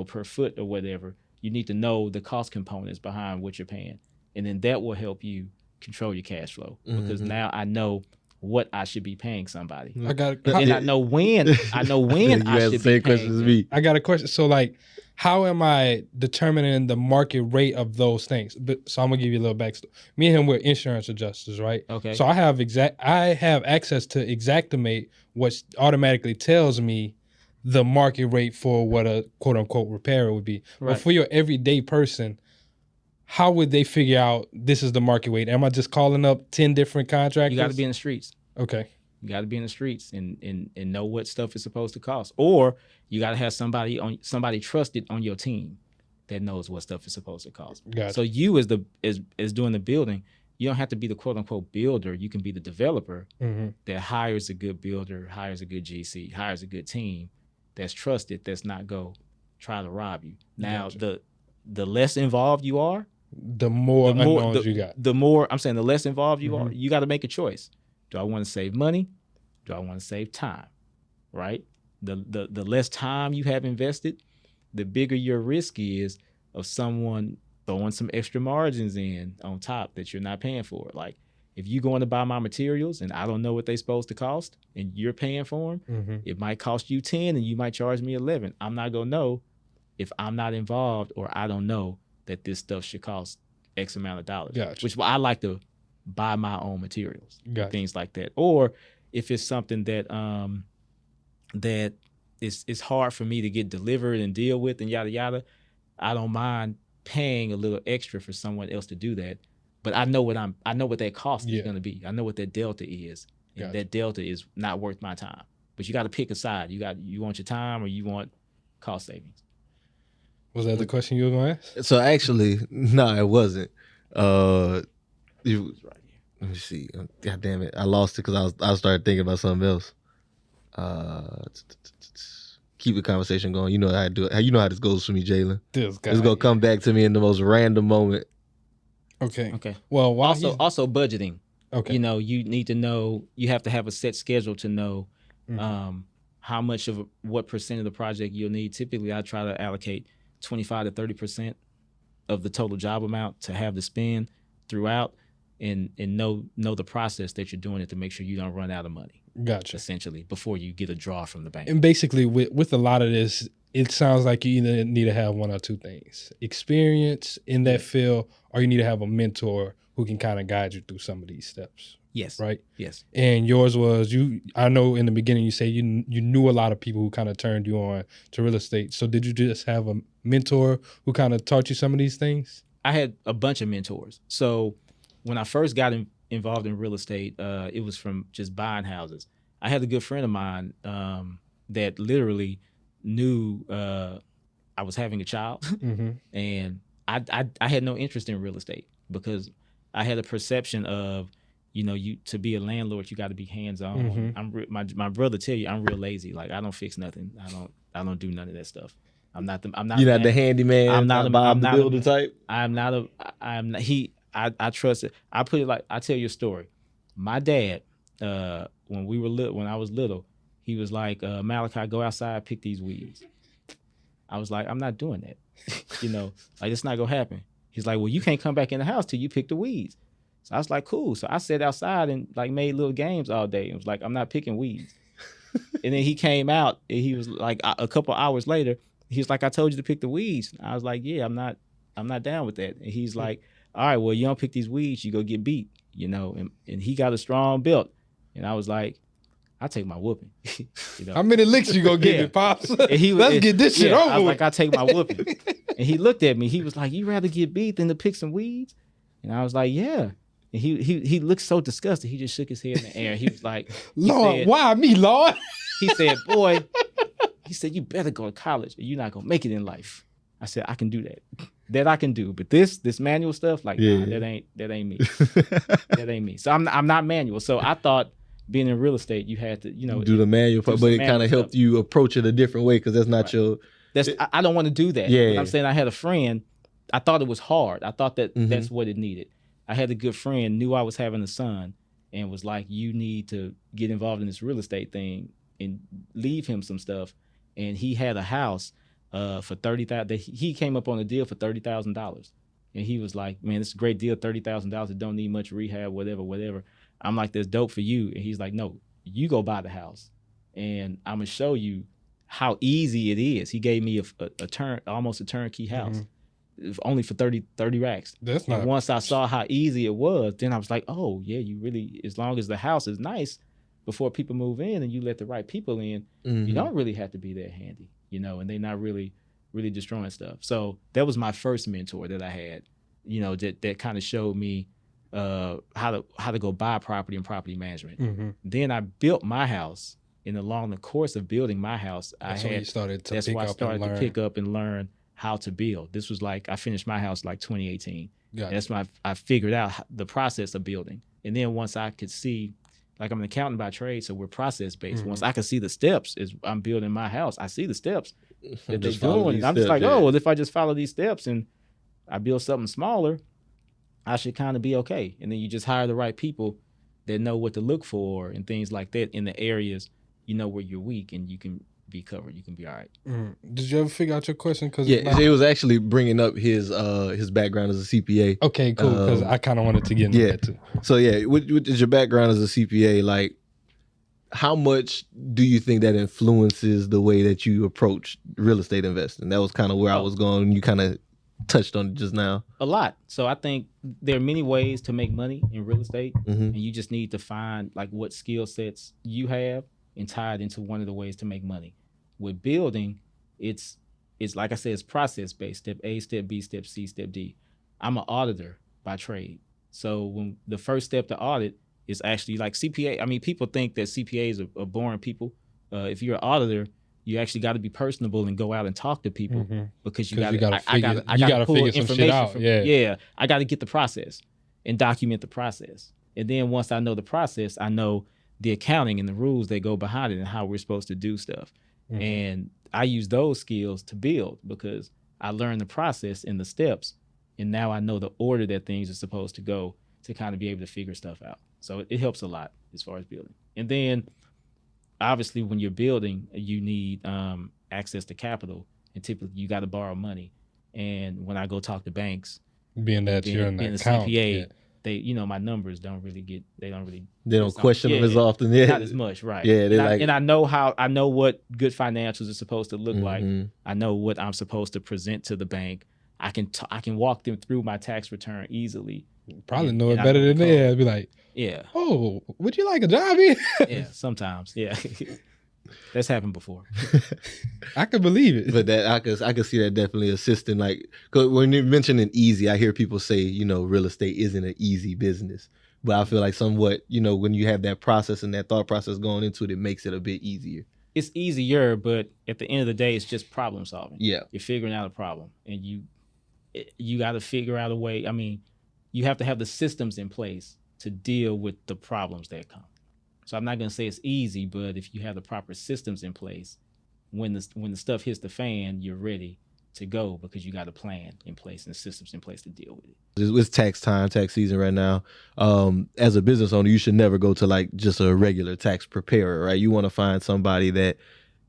per foot or whatever. You need to know the cost components behind what you're paying. And then that will help you control your cash flow, because now I know what I should be paying somebody. I got And I know when You I had should the be same paying question as them. me. I got a question. So, like, how am I determining the market rate of those things? So I'm gonna give you a little backstory. Me and him were insurance adjusters, right? Okay. So I have access to Xactimate, which automatically tells me the market rate for what a quote unquote repair would be. Right. But for your everyday person, how would they figure out this is the market rate? Am I just calling up 10 different contractors? You got to be in the streets. Okay. You got to be in the streets and know what stuff is supposed to cost. Or you got to have somebody trusted on your team that knows what stuff is supposed to cost. Gotcha. So you as doing the building, you don't have to be the quote unquote builder. You can be the developer that hires a good builder, hires a good GC, hires a good team that's trusted, that's not go try to rob you. Now the less involved you are, The more unknowns you got. the more I'm saying the less involved you are, you got to make a choice. Do I want to save money? Do I want to save time? Right? The less time you have invested, the bigger your risk is of someone throwing some extra margins in on top that you're not paying for. Like, if you're going to buy my materials and I don't know what they're supposed to cost and you're paying for them, it might cost you 10 and you might charge me 11. I'm not going to know if I'm not involved or I don't know that this stuff should cost X amount of dollars. Gotcha. Which I like to buy my own materials, Gotcha. things like that. Or if it's something that that it's hard for me to get delivered and deal with and yada yada, I don't mind paying a little extra for someone else to do that. But I know what that cost is going to be. I know what that delta is, and Gotcha. that delta is not worth my time. But you got to pick a side. You want your time or you want cost savings. Was that the question you were going to ask? So actually, no, it wasn't. It was right here. Let me see. God damn it, I lost it because I started thinking about something else. Keep the conversation going. You know how I do it. You know how this goes for me, Jalen. This guy. It's gonna come back to me in the most random moment. Okay. Okay. Well, while also budgeting. okay. You know, you need to know. You have to have a set schedule to know how much of what percent of the project you'll need. Typically, I try to allocate 25 to 30% of the total job amount to have to spend throughout, and know the process that you're doing it to make sure you don't run out of money. Gotcha. Essentially, before you get a draw from the bank. And basically, with a lot of this, it sounds like you either need to have one or two things: experience in that field, or you need to have a mentor who can kind of guide you through some of these steps. Yes. Right. Yes. And yours was I know in the beginning you say you knew a lot of people who kind of turned you on to real estate. So did you just have a mentor who kind of taught you some of these things? I had a bunch of mentors. So when I first got involved in real estate, it was from just buying houses. I had a good friend of mine that literally knew I was having a child, and I had no interest in real estate because I had a perception of, you know, to be a landlord, you got to be hands on. My brother tell you I'm real lazy. Like I don't fix nothing. I don't do none of that stuff. I'm not. You're not the handyman. I'm not Bob the builder type. I trust it. I put it like, I tell you a story. My dad, when I was little, he was like, Malachi, go outside, pick these weeds. I was like, I'm not doing that. You know, like it's not gonna happen. He's like, well, you can't come back in the house till you pick the weeds. So I was like, cool. So I sat outside and like made little games all day. It was like, I'm not picking weeds. And then he came out and he was like, a couple hours later, he was like, I told you to pick the weeds. I was like, yeah, I'm not down with that. And he's like, all right, well, you don't pick these weeds, you go get beat, you know. And he got a strong belt. And I was like, I'll take my whooping. You know? How many licks you gonna get me, Pops? Let's get this shit over. I was like, I'll take my whooping. And he looked at me. He was like, you rather get beat than to pick some weeds? And I was like, yeah. And he looked so disgusted. He just shook his head in the air. He was like, Lord, why me, Lord? He said, boy, you better go to college or you're not gonna make it in life. I said, I can do that. That I can do. But this manual stuff, like, nah, that ain't me. That ain't me. So I'm not manual. So I thought being in real estate, you had to, you know, do the manual part, but it kind of helped you approach it a different way because that's not your. I don't want to do that. Yeah. But I'm saying I had a friend. I thought it was hard. I thought that that's what it needed. I had a good friend, knew I was having a son, and was like, you need to get involved in this real estate thing and leave him some stuff. And he had a house for $30,000. He came up on a deal for $30,000. And he was like, man, it's a great deal, $30,000. It don't need much rehab, whatever. I'm like, that's dope for you. And he's like, no, you go buy the house. And I'm going to show you how easy it is. He gave me almost a turnkey house. Only for 30 racks. That's not. And once I saw how easy it was, then I was like, oh yeah, you really, as long as the house is nice before people move in and you let the right people in, you don't really have to be that handy, you know, and they're not really destroying stuff. So that was my first mentor that I had, you know, that kind of showed me how to go buy property and property management. Then I built my house, and along the course of building my house, that's why I started to pick up and learn how to build. This was like, I finished my house like 2018. That's when I figured out the process of building. And then once I could see, like I'm an accountant by trade, so we're process based. Once I could see the steps as I'm building my house, I see the steps that they're doing. And I'm just like, oh, well, if I just follow these steps and I build something smaller, I should kind of be okay. And then you just hire the right people that know what to look for and things like that in the areas, you know, where you're weak, and you can be covered. You can be all right. Did you ever figure out your question? Cause it was actually bringing up his background as a CPA. Okay, cool. Because I kind of wanted to get into that too. So what is your background as a CPA? Like, how much do you think that influences the way that you approach real estate investing? That was kind of where I was going. You kind of touched on it just now. A lot. So I think there are many ways to make money in real estate, and you just need to find like what skill sets you have and tie it into one of the ways to make money. With building, it's like I said, it's process based. Step A, step B, step C, step D. I'm an auditor by trade. So when the first step to audit is actually like CPA. I mean, people think that CPAs are boring people. If you're an auditor, You actually got to be personable and go out and talk to people because you got to figure some shit out. I got to get the process and document the process. And then once I know the process, I know the accounting and the rules that go behind it and how we're supposed to do stuff. And I use those skills to build because I learned the process and the steps. And now I know the order that things are supposed to go to kind of be able to figure stuff out. So it helps a lot as far as building. And then obviously when you're building, you need access to capital, and typically you got to borrow money. And when I go talk to banks, being you're in the account, CPA, they, my numbers don't question them as often. Not as much, right? Yeah, and I know what good financials are supposed to look like. I know what I'm supposed to present to the bank. I can walk them through my tax return easily. Probably know it better than they have. Be like, oh, would you like a job here? Yeah, sometimes, yeah. That's happened before. I can believe it. But that I could see that definitely assisting. Like, cause when you're mentioning easy, I hear people say, real estate isn't an easy business. But I feel like somewhat, when you have that process and that thought process going into it, it makes it a bit easier. It's easier, but at the end of the day, it's just problem solving. Yeah. You're figuring out a problem, and you got to figure out a way. I mean, you have to have the systems in place to deal with the problems that come. So I'm not going to say it's easy, but if you have the proper systems in place, when the stuff hits the fan, you're ready to go because you got a plan in place and systems in place to deal with it. It's tax time, tax season right now. As a business owner, you should never go to like just a regular tax preparer, right? You want to find somebody that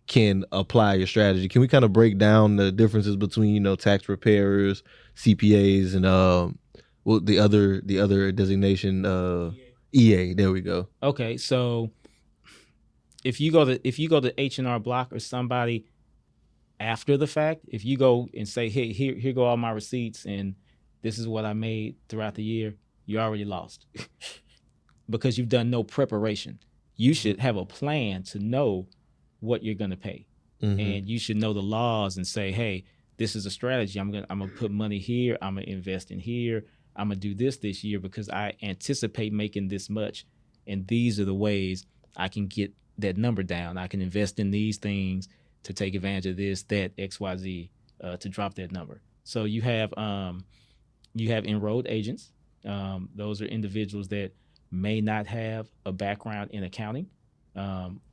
can apply your strategy. Can we kind of break down the differences between, tax preparers, CPAs, and the other designation, EA? There we go. Okay, so if you go to H&R Block or somebody after the fact, if you go and say, hey, here go all my receipts and this is what I made throughout the year, you already lost because you've done no preparation. You should have a plan to know what you're gonna pay, and you should know the laws and say, hey, this is a strategy. I'm gonna put money here. I'm gonna invest in here. I'm going to do this year because I anticipate making this much. And these are the ways I can get that number down. I can invest in these things to take advantage of this, that, XYZ, to drop that number. So you have enrolled agents. Those are individuals that may not have a background in accounting,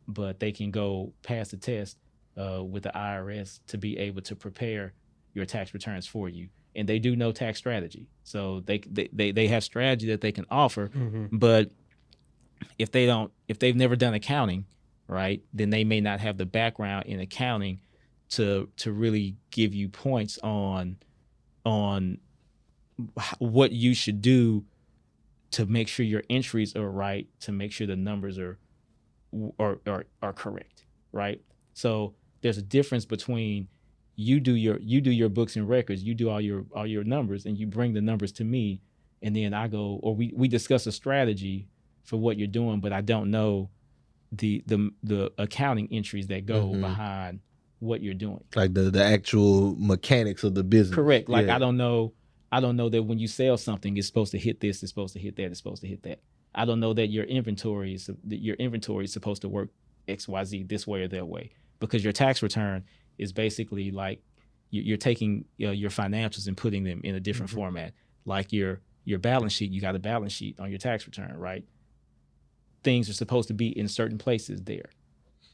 but they can go pass the test with the IRS to be able to prepare your tax returns for you. And they do know tax strategy. So they have strategy that they can offer, but if they've never done accounting, right, then they may not have the background in accounting to really give you points on what you should do to make sure your entries are right, to make sure the numbers are correct, right? So there's a difference between you do your books and records, you do all your numbers, and you bring the numbers to me, and then I go, or we discuss a strategy for what you're doing, but I don't know the accounting entries that go behind what you're doing, like the actual mechanics of the business. Correct. Like I don't know that when you sell something, it's supposed to hit this, it's supposed to hit that, it's supposed to hit that. I don't know that your inventory is supposed to work XYZ this way or that way, because your tax return is basically like you're taking your financials and putting them in a different format. Like your balance sheet, you got a balance sheet on your tax return, right? Things are supposed to be in certain places there.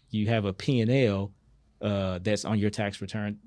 You have a P&L that's on your tax return,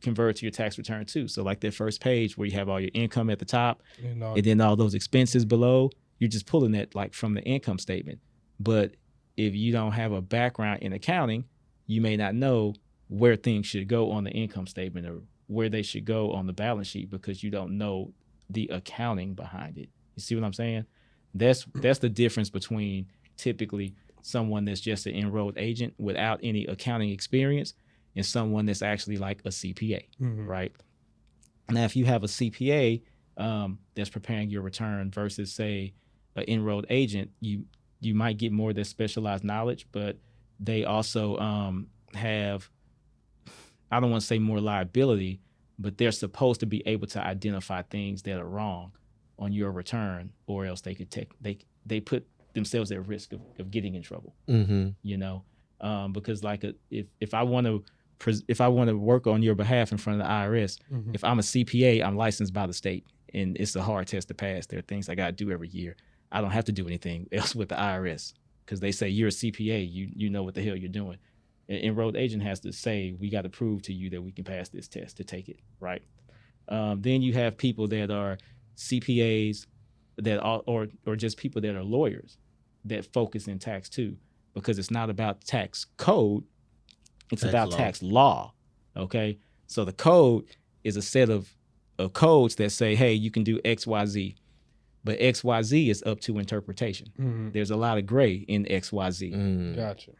convert to your tax return too. So like that first page where you have all your income at the top and then all those expenses below, you're just pulling that like from the income statement. But if you don't have a background in accounting, you may not know where things should go on the income statement or where they should go on the balance sheet because you don't know the accounting behind it. You see what I'm saying? That's the difference between typically someone that's just an enrolled agent without any accounting experience and someone that's actually like a CPA, right? Now, if you have a CPA that's preparing your return versus, say, an enrolled agent, you might get more of their specialized knowledge, but they also have, I don't want to say more liability, but they're supposed to be able to identify things that are wrong on your return, or else they could they put themselves at risk of getting in trouble. Because like if I want to work on your behalf in front of the IRS, if I'm a CPA, I'm licensed by the state, and it's a hard test to pass. There are things I got to do every year. I don't have to do anything else with the IRS because they say you're a CPA, you know what the hell you're doing. An enrolled agent has to say, we got to prove to you that we can pass this test to take it, right? Then you have people that are CPAs that are, or just people that are lawyers that focus in tax too, because it's not about tax code, it's about tax law, okay? So the code is a set of codes that say, hey, you can do X, Y, Z, but X, Y, Z is up to interpretation. There's a lot of gray in X, Y, Z. Gotcha.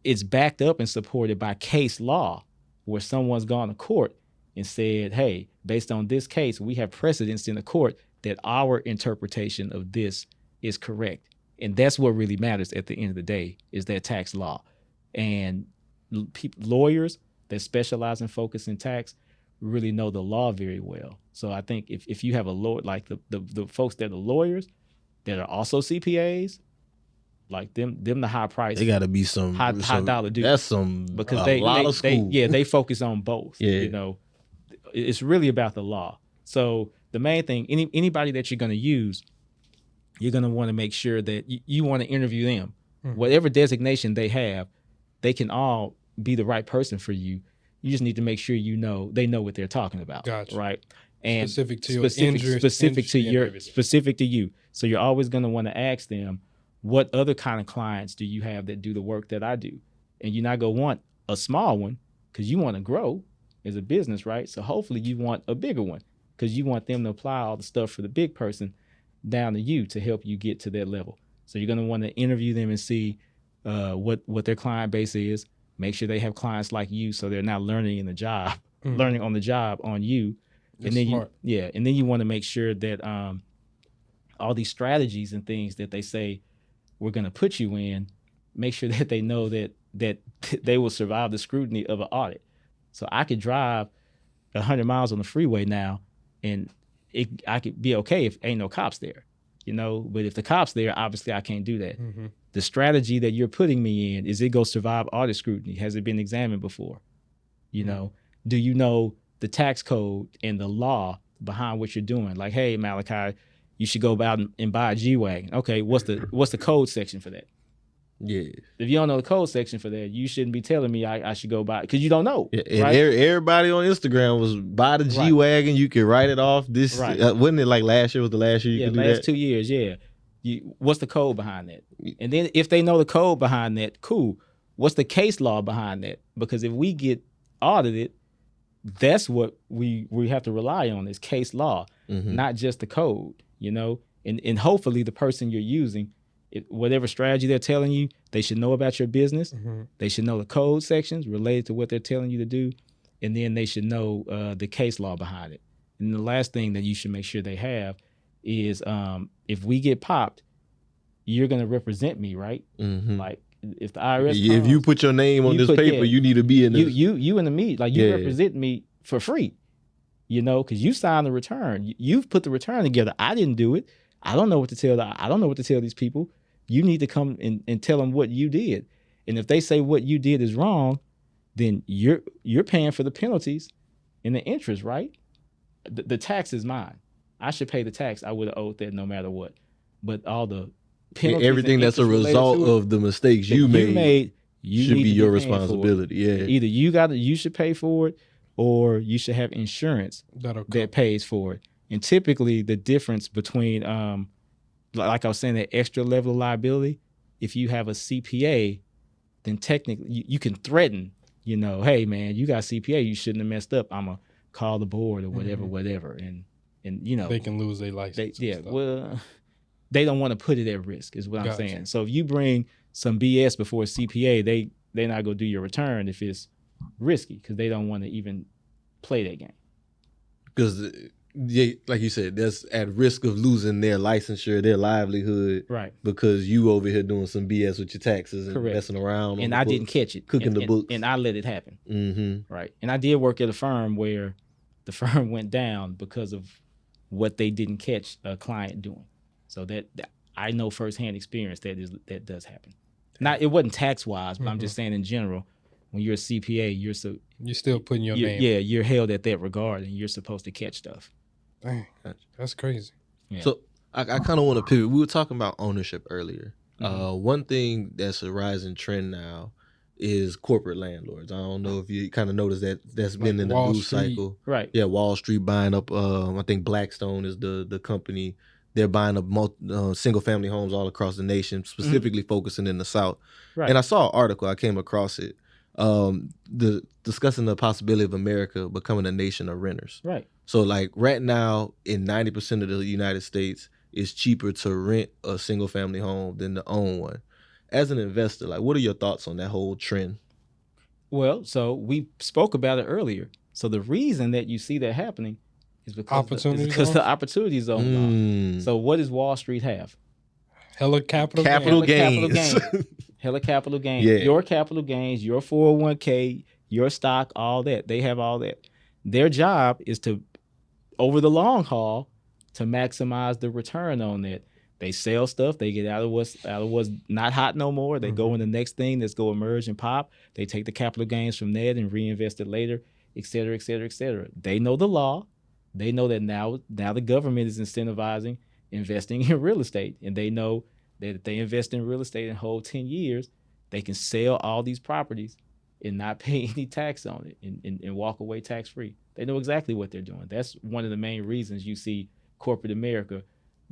It's backed up and supported by case law, where someone's gone to court and said, hey, based on this case, we have precedents in the court that our interpretation of this is correct. And that's what really matters at the end of the day, is that tax law. And lawyers that specialize and focus in tax really know the law very well. So I think if you have a lawyer, like the folks that are lawyers that are also CPAs, like them the high price. They got to be some high dollar dudes. That's some because a lot of school. They focus on both. Yeah. You know, it's really about the law. So the main thing, anybody that you're going to use, you're going to want to make sure that you want to interview them. Whatever designation they have, they can all be the right person for you. You just need to make sure they know what they're talking about. Gotcha. Right? And specific to you. So you're always going to want to ask them, what other kind of clients do you have that do the work that I do? And you're not going to want a small one because you want to grow as a business, right? So hopefully you want a bigger one because you want them to apply all the stuff for the big person down to you to help you get to that level. So you're going to want to interview them and see what their client base is. Make sure they have clients like you so they're not learning on the job on you. That's and then smart. and then you want to make sure that all these strategies and things that they say we're going to put you in, make sure that they know that they will survive the scrutiny of an audit. So I could drive 100 miles on the freeway now, and I could be okay if ain't no cops there, But if the cops there, obviously I can't do that. The strategy that you're putting me in, is it going to survive audit scrutiny? Has it been examined before? Do you know the tax code and the law behind what you're doing? Like, hey, Malaki, you should go out and buy a G-Wagon. Okay, what's the code section for that? Yeah. If you don't know the code section for that, you shouldn't be telling me I should go buy it because you don't know. Yeah, and right? Everybody on Instagram was buy the G-Wagon. You can write it off. This wasn't it like last year was the last year you could do that? Yeah, last 2 years, yeah. What's the code behind that? And then if they know the code behind that, cool. What's the case law behind that? Because if we get audited, that's what we have to rely on is case law, not just the code, And hopefully the person you're using, whatever strategy they're telling you, they should know about your business. They should know the code sections related to what they're telling you to do. And then they should know the case law behind it. And the last thing that you should make sure they have is if we get popped, you're going to represent me, right? Like if the IRS comes, if you put your name on this paper, you need to be in this. You in the meet, like you represent me for free, because you signed the return. You've put the return together. I didn't do it. I don't know what to tell. I don't know what to tell these people. You need to come and tell them what you did. And if they say what you did is wrong, then you're paying for the penalties and the interest, right? The tax is mine. I should pay the tax. I would have owed that no matter what. But all the penalties, everything that's a result of the mistakes you made should be your responsibility. Yeah. Either you should pay for it, or you should have insurance that pays for it. And typically the difference between, like I was saying, that extra level of liability, if you have a CPA, then technically you can threaten, hey man, you got CPA, you shouldn't have messed up. I'm going to call the board or whatever. And they can lose their license. Well, they don't want to put it at risk is what I'm saying. So if you bring some BS before a CPA, they're not going to do your return if it's risky because they don't want to even play that game. Because, like you said, that's at risk of losing their licensure, their livelihood. Right. Because you over here doing some BS with your taxes and Correct. Messing around. And I didn't catch it. Cooking the books. And I let it happen. Right. And I did work at a firm where the firm went down because of what they didn't catch a client doing. So that I know firsthand experience that does happen. Not it wasn't tax wise, but I'm just saying in general, when you're a CPA, you're still putting your name. Yeah, you're held at that regard, and you're supposed to catch stuff. Dang, that's crazy. Yeah. So I kind of want to pivot. We were talking about ownership earlier. One thing that's a rising trend now is corporate landlords. I don't know if you kind of noticed that's been in the Wall news Street. cycle. Right. Yeah, Wall Street buying up. I think Blackstone is the company. They're buying up single family homes all across the nation, specifically focusing in the South. Right. And I saw an article. I came across it. Discussing the possibility of America becoming a nation of renters. Right. So like right now in 90% of the United States, it's cheaper to rent a single family home than to own one. As an investor, like what are your thoughts on that whole trend? Well, so we spoke about it earlier. So the reason that you see that happening is because the opportunity zone law. So what does Wall Street have? Hella capital gains. Hella capital gains. Yeah. Your capital gains, your 401k, your stock, all that. They have all that. Their job is to, over the long haul, to maximize the return on that. They sell stuff. They get out of what's not hot no more. They go in the next thing that's go emerge and pop. They take the capital gains from that and reinvest it later, et cetera, et cetera, et cetera. They know the law. They know that now the government is incentivizing investing in real estate, and they know that if they invest in real estate and hold 10 years, they can sell all these properties and not pay any tax on it and walk away tax free. They know exactly what they're doing. That's one of the main reasons you see corporate America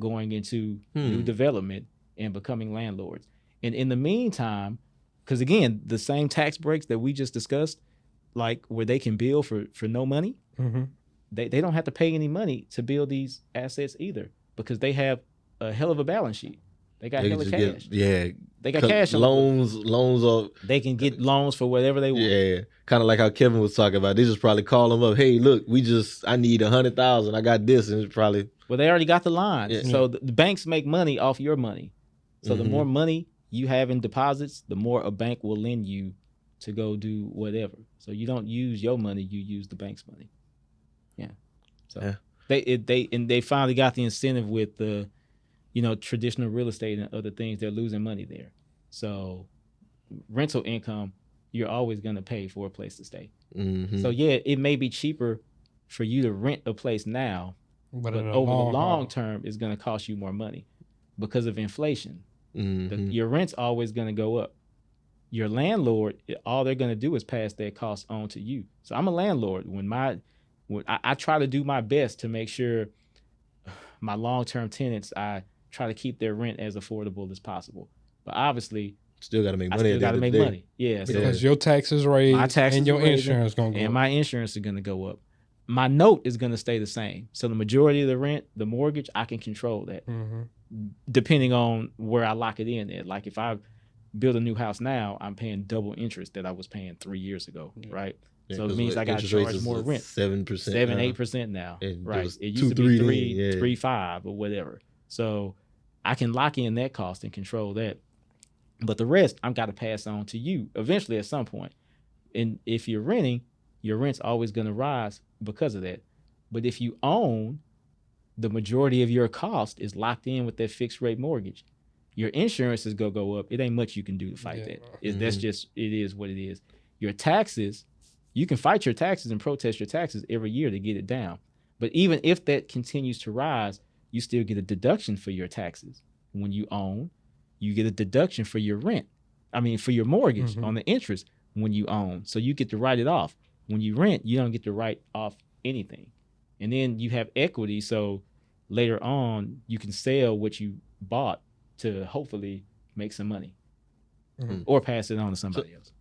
going into new development and becoming landlords. And in the meantime, because again, the same tax breaks that we just discussed, like where they can build for no money, they don't have to pay any money to build these assets either, because they have a hell of a balance sheet. They got hella cash. They got cash. Loans are. They can get loans for whatever they want. Yeah, kind of like how Kevin was talking about. They just probably call them up. Hey, look, I need 100,000. I got this, and it's probably. Well, they already got the lines. Yeah. So the banks make money off your money. So the more money you have in deposits, the more a bank will lend you to go do whatever. So you don't use your money, you use the bank's money. Yeah. So they finally got the incentive with the, traditional real estate and other things. They're losing money there. So rental income, you're always going to pay for a place to stay. So yeah, it may be cheaper for you to rent a place now, but over the long term, it's going to cost you more money because of inflation. Your rent's always going to go up. Your landlord, all they're going to do is pass that cost on to you. So I'm a landlord. When I try to do my best to make sure my long-term tenants, I try to keep their rent as affordable as possible. But obviously, still got to make money. I still got to make money. Yeah, because your taxes raised, my taxes and your raising, insurance going to go and up. my insurance is going to go up. My note is going to stay the same. So the majority of the rent, the mortgage, I can control that, depending on where I lock it in at. Like if I build a new house now, I'm paying double interest that I was paying 3 years ago, right? Yeah, so it means I got to charge more rent. 7%. 8% now, right? It used to 2-3 be 3, then, 3.5 or whatever. So I can lock in that cost and control that. But the rest, I've got to pass on to you eventually at some point. And if you're renting, your rent's always going to rise because of that. But if you own, the majority of your cost is locked in with that fixed rate mortgage. Your insurance is going to go up. It ain't much you can do to fight that. That's just, it is what it is. Your taxes, you can fight your taxes and protest your taxes every year to get it down. But even if that continues to rise, you still get a deduction for your taxes. When you own, you get a deduction for your rent. For your mortgage on the interest when you own. So you get to write it off. When you rent, you don't get to write off anything. And then you have equity, so later on you can sell what you bought to hopefully make some money or pass it on to somebody else.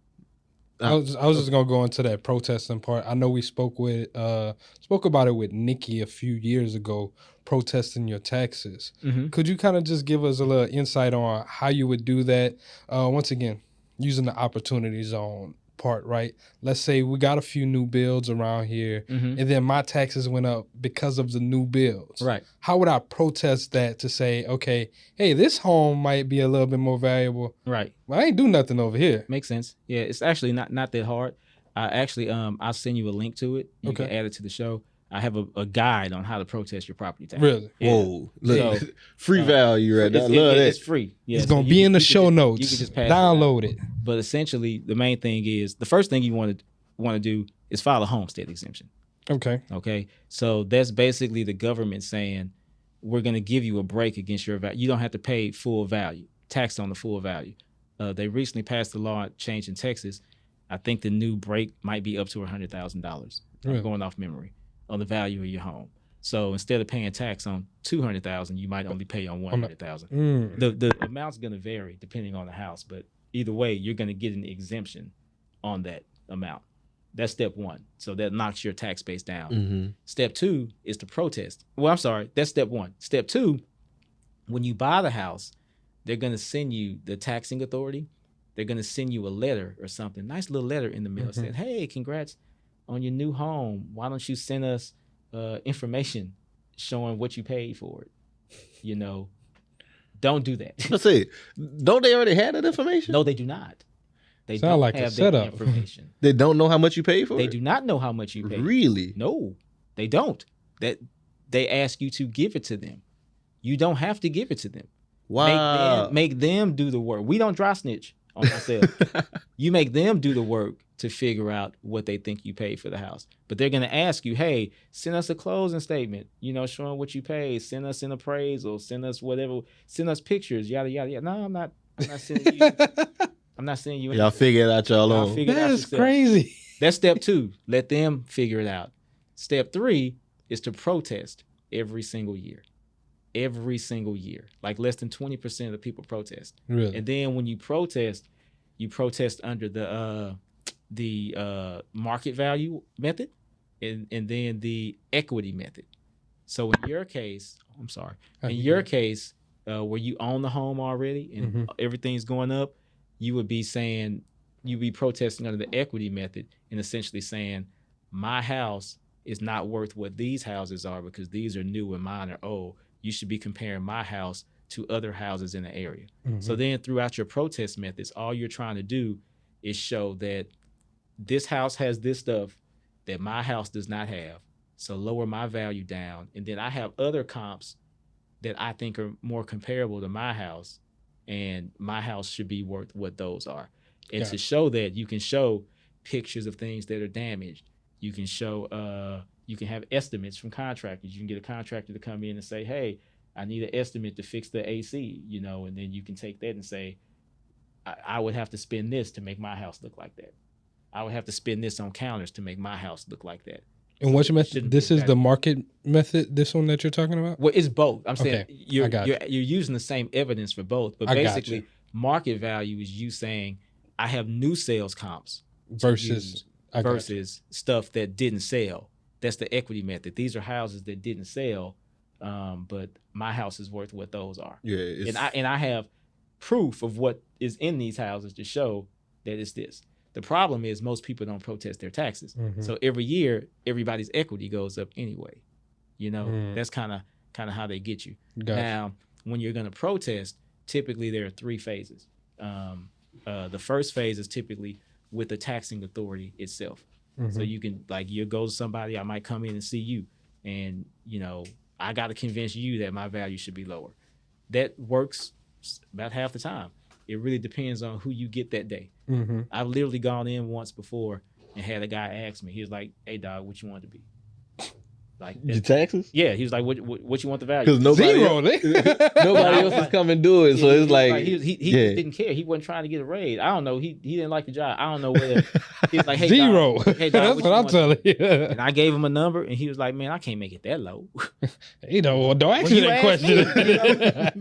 I was just gonna go into that protesting part. I know we spoke about it with Nikki a few years ago, protesting your taxes. Could you kind of just give us a little insight on how you would do that? Once again, using the opportunity zone part, right? Let's say we got a few new builds around here, and then my taxes went up because of the new builds. Right. How would I protest that to say, okay, hey, this home might be a little bit more valuable. Right. Well, I ain't do nothing over here. Makes sense. Yeah, it's actually not that hard. I'll send you a link to it. You can add it to the show. I have a guide on how to protest your property tax. Really? Yeah. Whoa, look, So, free value right there. I love that. It's free. Yeah, It's so gonna be in the show notes. You can just pass download it. But essentially, the main thing is the first thing you want to do is file a homestead exemption. Okay. Okay, so that's basically the government saying we're going to give you a break against your value. You don't have to pay full value, tax on the full value. They recently passed a law change in Texas. I think the new break might be up to $100,000. I'm going off memory on the value of your home. So instead of paying tax on $200,000, you might only pay on $100,000. The amount's going to vary depending on the house, but either way, you're going to get an exemption on that amount. That's step one. So that knocks your tax base down. Mm-hmm. Step two is to protest. Well, I'm sorry, that's step one. Step two, when you buy the house, they're going to send you the taxing authority. They're going to send you a letter or something, nice little letter in the mail saying, hey, congrats on your new home. Why don't you send us information showing what you paid for it? You know, don't do that. Let's see. Don't they already have that information? No, they do not. They Sound don't like a have that setup. information. They don't know how much you paid for They it? do not know how much you paid. Really? No, they don't. That they ask you to give it to them. You don't have to give it to them. Wow. Make them do the work. We don't dry snitch on ourselves. You make them do the work to figure out what they think you paid for the house. But they're going to ask you, hey, send us a closing statement, you know, showing what you paid. Send us an appraisal. Send us whatever. Send us pictures, yada, yada, yada. No, I'm not sending you. I'm not sending you anything. Y'all figure it out y'all own. That is crazy. That's step two. Let them figure it out. Step three is to protest every single year. Every single year. Like less than 20% of the people protest. Really? And then when you protest under the market value method and then the equity method. So in your case, where you own the home already and everything's going up, you'd be protesting under the equity method and essentially saying, my house is not worth what these houses are because these are new and mine are old. You should be comparing my house to other houses in the area. So then throughout your protest methods, all you're trying to do is show that this house has this stuff that my house does not have. So lower my value down. And then I have other comps that I think are more comparable to my house, and my house should be worth what those are. And to show that, you can show pictures of things that are damaged. You can show, you can have estimates from contractors. You can get a contractor to come in and say, hey, I need an estimate to fix the AC, you know, and then you can take that and say, I would have to spend this to make my house look like that. I would have to spend this on counters to make my house look like that. And what's your method? This is the market method, this one that you're talking about? Well, it's both. I'm saying you're you. using the same evidence for both, but basically market value is you saying I have new sales comps versus stuff that didn't sell. That's the equity method. These are houses that didn't sell, but my house is worth what those are. Yeah, and I have proof of what is in these houses to show that it's this. The problem is most people don't protest their taxes. So every year, everybody's equity goes up anyway. You know, that's kind of how they get you. Gotcha. Now, when you're going to protest, typically there are three phases. The first phase is typically with the taxing authority itself. So you can, like, you go to somebody, I might come in and see you, and, you know, I got to convince you that my value should be lower. That works about half the time. It really depends on who you get that day. I've literally gone in once before and had a guy ask me. He was like, "Hey, dog, what you want to be?" Like your taxes? Yeah, he was like, "What you want the value?" Because nobody else is coming to do it, so it's like he just didn't care. He wasn't trying to get a raise. I don't know. He didn't like the job. I don't know whether he was like, "Hey, zero." Dog, hey, dog, that's what I'm telling you. And I gave him a number, and he was like, "Man, I can't make it that low." You know, don't ask me that question.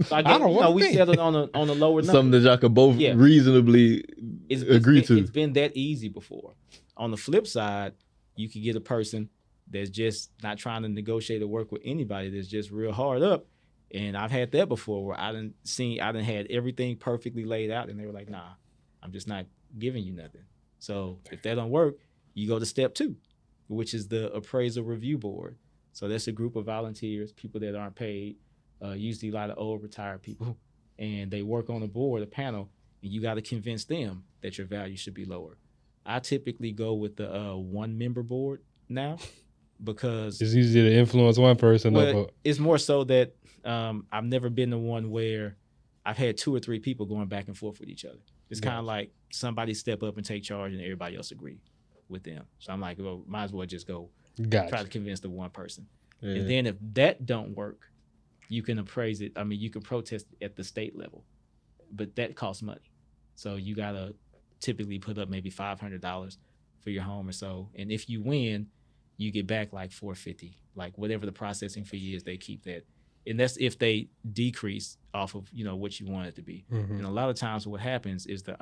So I don't know. We settled on a lower number. Something that y'all could both reasonably agree to. It's been that easy before. On the flip side, you could get a person that's just not trying to negotiate or work with anybody, that's just real hard up. And I've had that before where I done had everything perfectly laid out, and they were like, nah, I'm just not giving you nothing. So if that don't work, you go to step two, which is the appraisal review board. So that's a group of volunteers, people that aren't paid, usually a lot of old retired people, and they work on a board, a panel, and you got to convince them that your value should be lower. I typically go with the one-member board now. because It's easy to influence one person. it's more so that I've never been the one where I've had 2 or 3 people going back and forth with each other. It's kind of like somebody step up and take charge and everybody else agree with them. So I'm like, well, might as well just go try to convince the one person. Yeah. And then if that don't work, you can appraise it. I mean, you can protest at the state level, but that costs money. So you got to typically put up maybe $500 for your home or so. And if you win, you get back like $450, like whatever the processing fee is, they keep that. And that's if they decrease off of, what you want it to be. And a lot of times what happens is the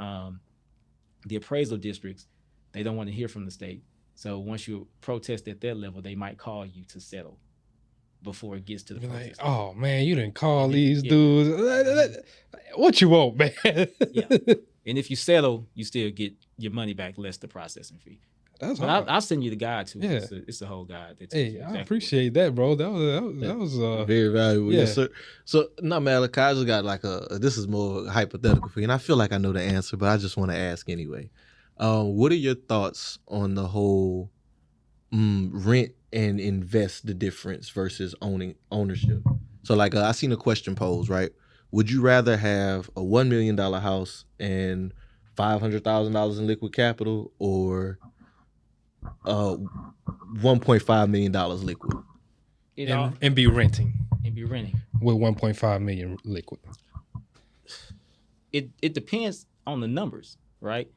appraisal districts, they don't want to hear from the state. So once you protest at that level, they might call you to settle before it gets to the protest. Like, oh man, you didn't call these dudes. What you want, man? Yeah. And if you settle, you still get your money back less the processing fee. That's I'll send you the guide too. Yeah. It's a whole guide. Hey, exactly I appreciate that, bro. That was very valuable. Yeah. Yes, sir. So now, Malaki, I just got like this is more hypothetical for you, and I feel like I know the answer, but I just want to ask anyway. What are your thoughts on the whole rent and invest the difference versus ownership? So like I seen a question posed, right? Would you rather have a $1 million house and $500,000 in liquid capital, or $1.5 million liquid? And be renting. With $1.5 million liquid. It depends on the numbers, right?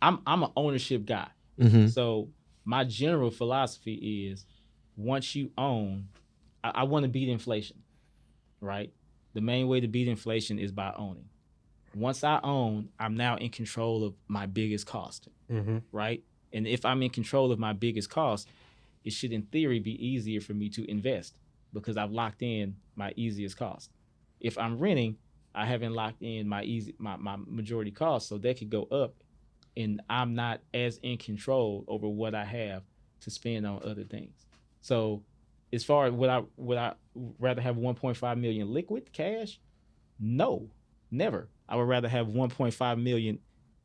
I'm an ownership guy. So my general philosophy is once you own, I want to beat inflation, right? The main way to beat inflation is by owning. Once I own, I'm now in control of my biggest cost, right? And if I'm in control of my biggest cost, it should in theory be easier for me to invest because I've locked in my easiest cost. If I'm renting, I haven't locked in my majority cost, so that could go up and I'm not as in control over what I have to spend on other things. So as far as would I rather have 1.5 million liquid cash? No, never. I would rather have 1.5 million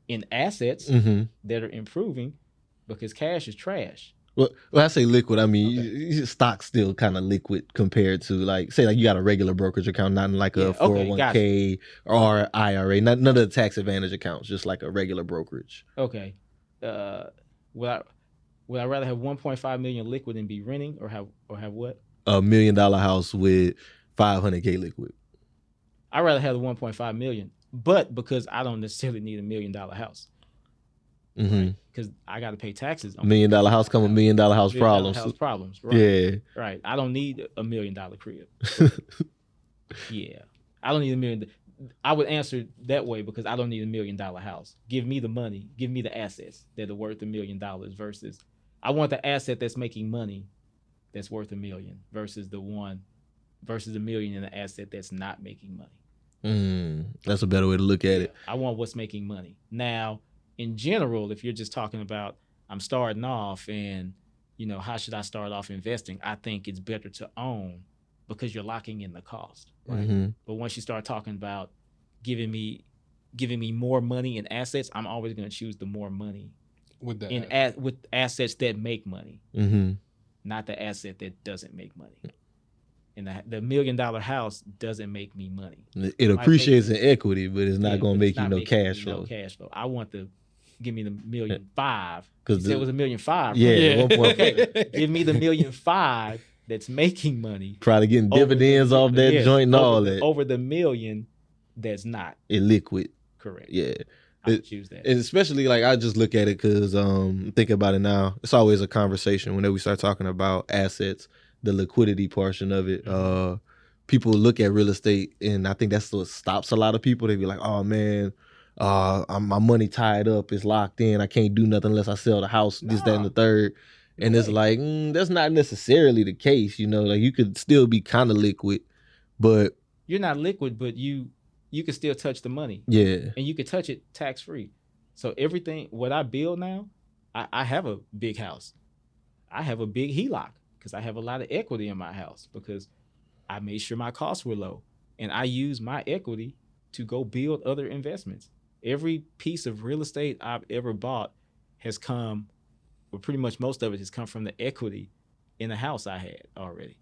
in assets that are improving because cash is trash. Well, when I say liquid, I mean stock's still kind of liquid compared to like you got a regular brokerage account, not like a 401k or IRA, none of the tax advantage accounts, just like a regular brokerage. Okay. Would I rather have 1.5 million liquid and be renting or have what? $1 million house with 500K liquid. I'd rather have the 1.5 million, but because I don't necessarily need $1 million house. Because I got to pay taxes on $1 million house come with $1 million house problems. Right? Yeah. Right. I don't need $1 million crib. Yeah. I don't need $1 million. I would answer that way because I don't need $1 million house. Give me the money. Give me the assets that are worth $1 million versus I want the asset that's making money that's worth $1 million versus the $1 million in the asset that's not making money. That's a better way to look at it. I want what's making money. Now, in general, if you're just talking about I'm starting off and, how should I start off investing? I think it's better to own because you're locking in the cost, right? But once you start talking about giving me more money in assets, I'm always going to choose the more money with assets that make money, not the asset that doesn't make money. And the $1 million house doesn't make me money. It appreciates in equity, but it's not going to make you no cash flow. No cash flow. I want to give me the $1.5 million. Because it was $1.5 million. Right? Yeah. Okay. Give me the $1.5 million that's making money. Probably getting dividends off that joint and all that. Over the $1 million that's not. Illiquid. Correct. Yeah. I would choose that. And especially I just look at it because think about it now. It's always a conversation whenever we start talking about assets, the liquidity portion of it. People look at real estate, and I think that's what stops a lot of people. They be like, "Oh man, my money tied up, it's locked in. I can't do nothing unless I sell the house, this, that, and the third." And it's like that's not necessarily the case. Like you could still be kind of liquid, but you're not liquid, but you can still touch the money. Yeah, and you can touch it tax free. So everything what I build now, I have a big house. I have a big HELOC. Because I have a lot of equity in my house because I made sure my costs were low. And I use my equity to go build other investments. Every piece of real estate I've ever bought has come, or pretty much most of it has come from the equity in a house I had already.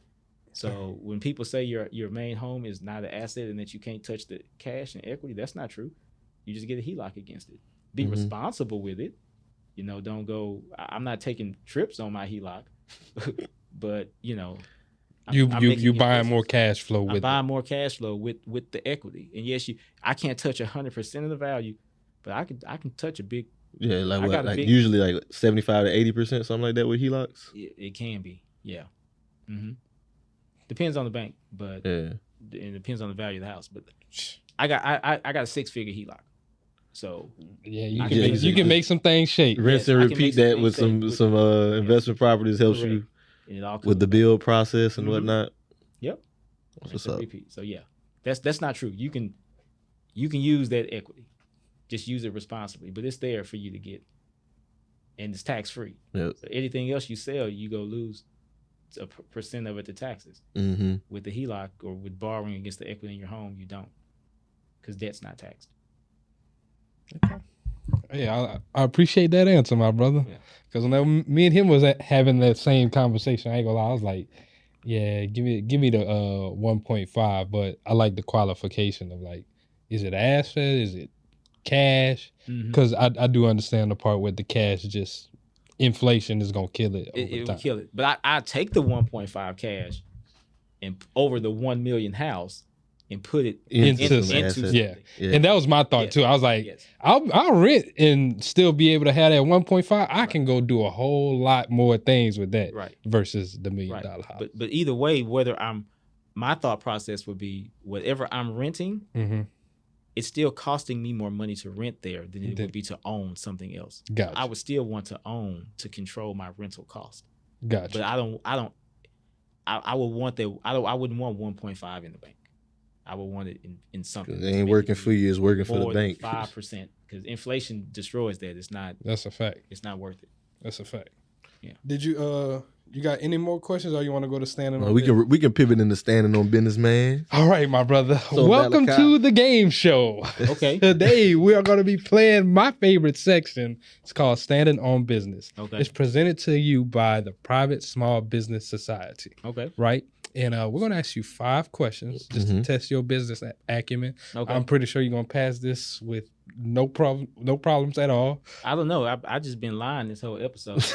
So when people say your main home is not an asset and that you can't touch the cash and equity, that's not true. You just get a HELOC against it. Be responsible with it. You know, don't go. I'm not taking trips on my HELOC, but you know, you buying more cash flow with I'm buying more cash flow with the equity. And yes, I can't touch 100% of the value, but I can touch a big. Yeah, like what? Like usually like 75 to 80%, something like that with HELOCs. It can be, yeah. Depends on the bank, but it depends on the value of the house. But I got a 6-figure HELOC, so yeah, you can make some things shake. Rinse and repeat that with some investment properties helps you with the build process and whatnot. Yep. What's up? Repeat. So yeah, that's not true. You can use that equity, just use it responsibly. But it's there for you to get, and it's tax free. Yep. So anything else you sell, you go lose a percent of it to taxes. With the HELOC or with borrowing against the equity in your home, you don't, because debt's not taxed. Okay. Yeah, I appreciate that answer, my brother. Because when me and him was having that same conversation, I ain't gonna lie, I was like, yeah, give me the 1.5, but I like the qualification of like, is it asset? Is it cash? Because I do understand the part where the cash just inflation is gonna kill it. It will kill it. But I take the 1.5 cash and over the 1 million house and put it into yeah. And that was my thought too. I was like, I'll rent and still be able to have that 1.5. I can go do a whole lot more things with that versus the $1 million house. But either way, my thought process would be whatever I'm renting, it's still costing me more money to rent there than it would be to own something else. Gotcha. I would still want to own to control my rental cost. Gotcha. But I would want that. I wouldn't want 1.5 in the bank. I would want it in something. It ain't working for you. It's working for the bank. 5%, because inflation destroys that. It's not. That's a fact. It's not worth it. That's a fact. Yeah. Did you got any more questions, or you want to go to standing on? We can pivot into standing on business, man. All right, my brother. So welcome to the game show. Okay. Today we are going to be playing my favorite section. It's called Standing on Business. Okay. It's presented to you by the Private Small Business Society. Okay. Right. And we're going to ask you 5 questions just to test your business acumen. Okay. I'm pretty sure you're going to pass this with no problems at all. I don't know. I just been lying this whole episode. It's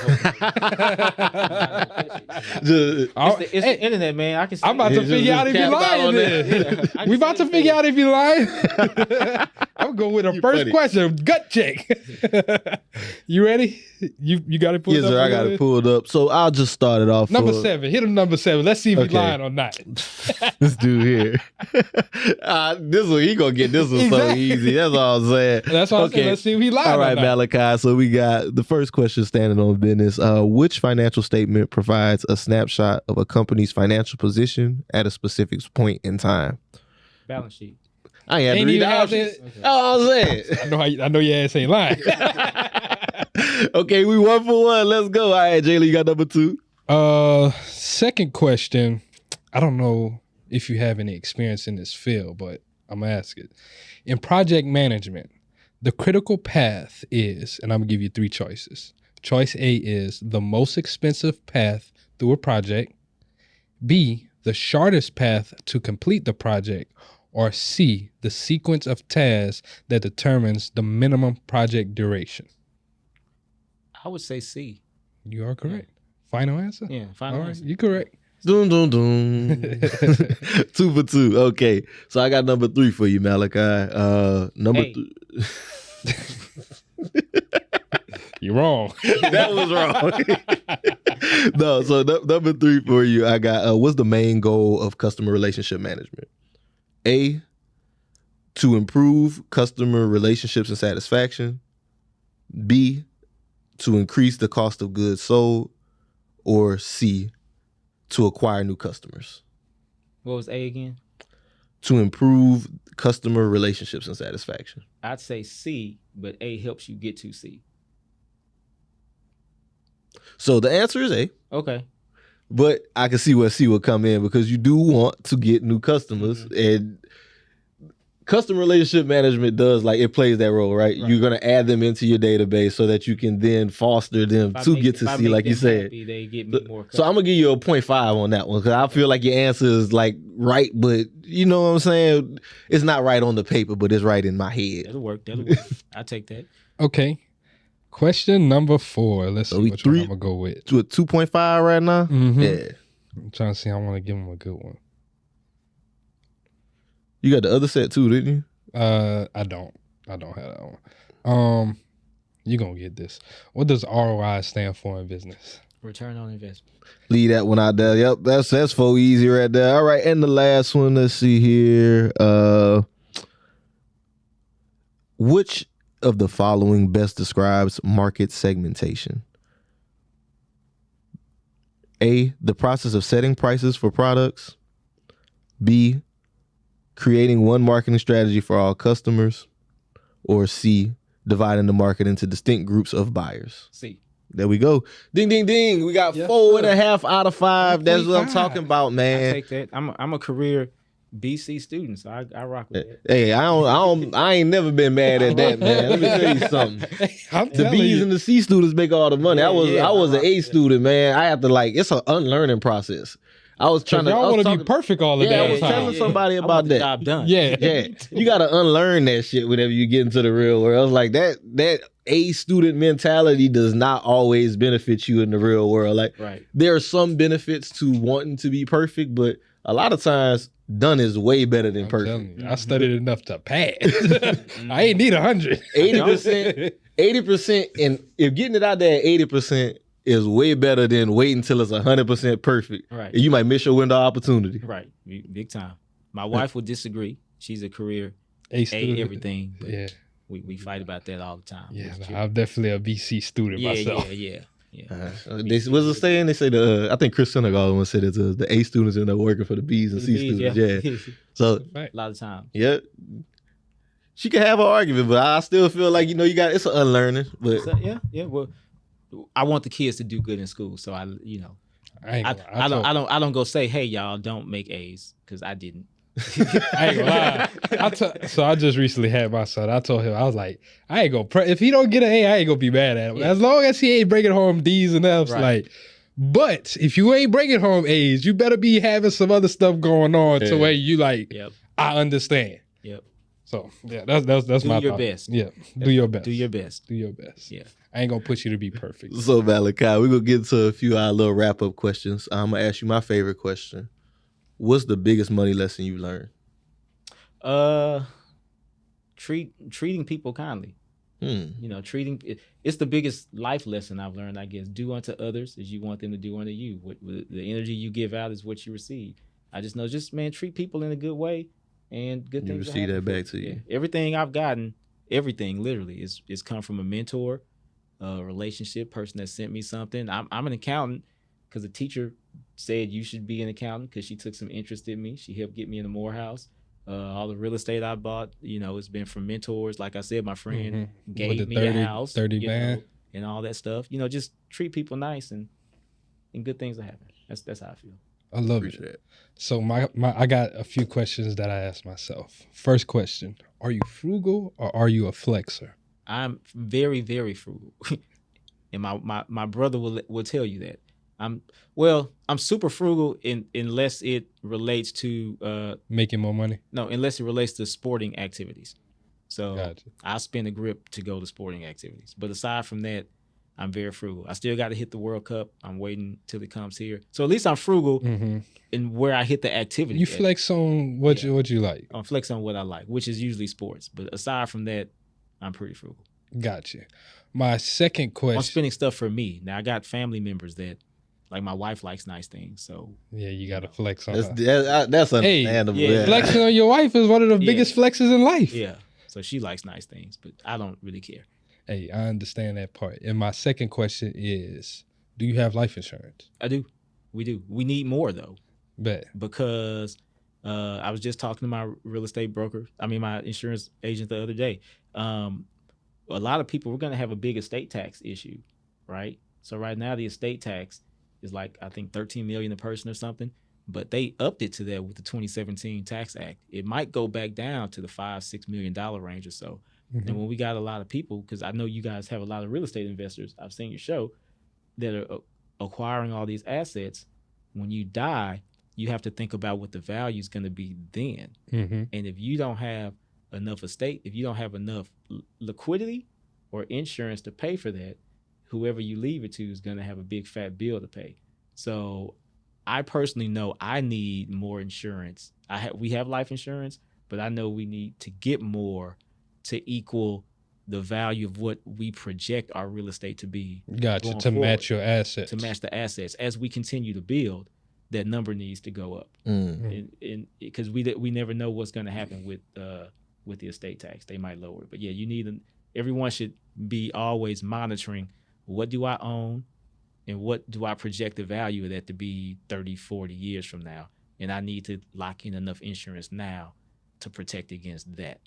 the internet, man. I can. I'm about to figure out if you're lying. Yeah, we about to figure out if you're lying. I'm going with the first question. Gut check. You ready? You got it pulled up? Yes, sir. I got it pulled up. So I'll just start it off. Number 7. Hit him number 7. Let's see if he's lying or not. This dude here. This one, he gonna get this one so easy. That's all I'm saying. That's what I'm saying. Let's see if he lied. All right, Malaki. So we got the first question standing on business. Which financial statement provides a snapshot of a company's financial position at a specific point in time? Balance sheet. I ain't had to read the options. Oh, I was saying. I know your ass ain't lying. Okay, we 1 for 1. Let's go. All right, Jayla, you got number 2. Second question. I don't know if you have any experience in this field, but I'm gonna ask it. In project management, the critical path is, and I'm gonna give you 3 choices. Choice A is the most expensive path through a project. B, the shortest path to complete the project. Or C, the sequence of tasks that determines the minimum project duration. I would say C. You are correct. Final answer? Yeah, final answer. You're correct. Doom, doom, doom. 2 for 2. Okay. So I got number 3 for you, Malaki. Number 3. You're wrong. That was wrong. No, so number 3 for you, I got what's the main goal of customer relationship management? A, to improve customer relationships and satisfaction. B, to increase the cost of goods sold. Or C, to acquire new customers. What was A again? To improve customer relationships and satisfaction. I'd say C, but A helps you get to C. So the answer is A. Okay. But I can see where C will come in because you do want to get new customers. And customer relationship management does it plays that role, right? You're gonna add them into your database so that you can then foster them to get to see, like you said. Happy, they get me more. So I'm gonna give you a 0.5 on that one because I feel like your answer is right, but you know what I'm saying? It's not right on the paper, but it's right in my head. That'll work. I take that. Okay. Question number 4. Let's see which one I'm gonna go with. To a 2.5 right now. Mm-hmm. Yeah. I'm trying to see. I want to give him a good one. You got the other set too, didn't you? I don't have that one. You gonna get this. What does ROI stand for in business? Return on investment. Leave that one out there. Yep, that's 4 easy right there. All right, and the last one. Let's see here. Which of the following best describes market segmentation? A, the process of setting prices for products. B, creating one marketing strategy for all customers. Or C, dividing the market into distinct groups of buyers. C. There we go. Ding, ding, ding. We got 4.5 out of 5. That's what I'm talking about, man. I take that. I'm a career BC student, so I rock with that. Hey, I ain't never been mad at that, man. Let me tell you something. The B's and the C students make all the money. I was an A student, man. I have to it's an unlearning process. I was trying to. Y'all want to be perfect all the I damn was time. telling somebody about that. Job done. Yeah. You got to unlearn that shit whenever you get into the real world. Like that A student mentality does not always benefit you in the real world. There are some benefits to wanting to be perfect, but a lot of times done is way better than perfect. I studied enough to pass. I ain't need 100. 80%, and if getting it out there at 80% is way better than waiting until it's 100% perfect. Right. And you might miss your window of opportunity. Right. Big time. My wife would disagree. She's a career A student. everything. But Yeah. We fight about that all the time. Yeah, I'm definitely a BC student myself. Yeah. What's the saying? They say I think Chris Senegal once said it. The A students end up working for the B's and C students. Yeah. So a lot of times. Yeah. She can have an argument, but I still feel like it's an unlearning. But So, yeah. Well, I want the kids to do good in school, so I don't go say, hey, y'all, don't make A's, because I didn't. I ain't gonna lie. So I just recently had my son. I told him, I was like, I ain't gonna if he don't get an A, I ain't gonna be mad at him. Yeah. As long as he ain't bringing home D's and F's, Right. But if you ain't bringing home A's, you better be having some other stuff going on to where you Yep. I understand. Yep. So yeah, that's my Do your thought. best. Yeah, do your best. Do your best. Do your best. Yeah. I ain't gonna push you to be perfect. So Malaki, we're gonna get into a few little wrap-up questions. I'm gonna ask you my favorite question. What's the biggest money lesson you learned? Treating people kindly. It's the biggest life lesson I've learned, I guess. Do unto others as you want them to do unto you. The energy you give out is what you receive. I just know, treat people in a good way, and good things will receive happen. that back to you. Yeah. Everything I've gotten, everything literally is come from a mentor, a relationship, person that sent me something. I'm an accountant because a teacher said you should be an accountant because she took some interest in me. She helped get me in the Morehouse. All the real estate I bought, it's been from mentors. Like I said, my friend gave me a house, 30 man, and all that stuff. Just treat people nice, and good things will happen. That's how I feel. I love it. So I got a few questions that I asked myself. First question: are you frugal or are you a flexer? I'm very, very frugal, and my brother will tell you that. I'm super frugal unless it relates to making more money. No, unless it relates to sporting activities. So Gotcha. I'll spend a grip to go to sporting activities. But aside from that, I'm very frugal. I still got to hit the World Cup. I'm waiting till it comes here. So at least I'm frugal in where I hit the activity. You flex on what you like. I flex on what I like, which is usually sports. But aside from that, I'm pretty frugal. Gotcha. My second question. I'm spending stuff for me. Now I got family members that, like my wife likes nice things. So yeah, you got to flex on That's her. that's understandable. Hey, yeah. Flexing on your wife is one of the biggest flexes in life. Yeah. So she likes nice things, but I don't really care. Hey, I understand that part. And my second question is, do you have life insurance? I do. We do. We need more though. Bet. Because I was just talking to my my insurance agent the other day. A lot of people, we're going to have a big estate tax issue, right? So right now the estate tax is like, I think 13 million a person or something. but they upped it to that with the 2017 Tax Act. It might go back down to the $5-6 million range or so. Mm-hmm. And when we got a lot of people, because I know you guys have a lot of real estate investors, I've seen your show, that are acquiring all these assets. When you die, you have to think about what the value is going to be then. Mm-hmm. And if you don't have enough estate, if you don't have enough liquidity or insurance to pay for that, whoever you leave it to is going to have a big fat bill to pay. So I personally know I need more insurance. We have life insurance, but I know we need to get more to equal the value of what we project our real estate to be. Gotcha. To match your assets. To match the assets. As we continue to build, that number needs to go up. And because we never know what's going to happen with the estate tax. They might lower it. But yeah, everyone should be always monitoring, what do I own and what do I project the value of that to be 30, 40 years from now? And I need to lock in enough insurance now to protect against that.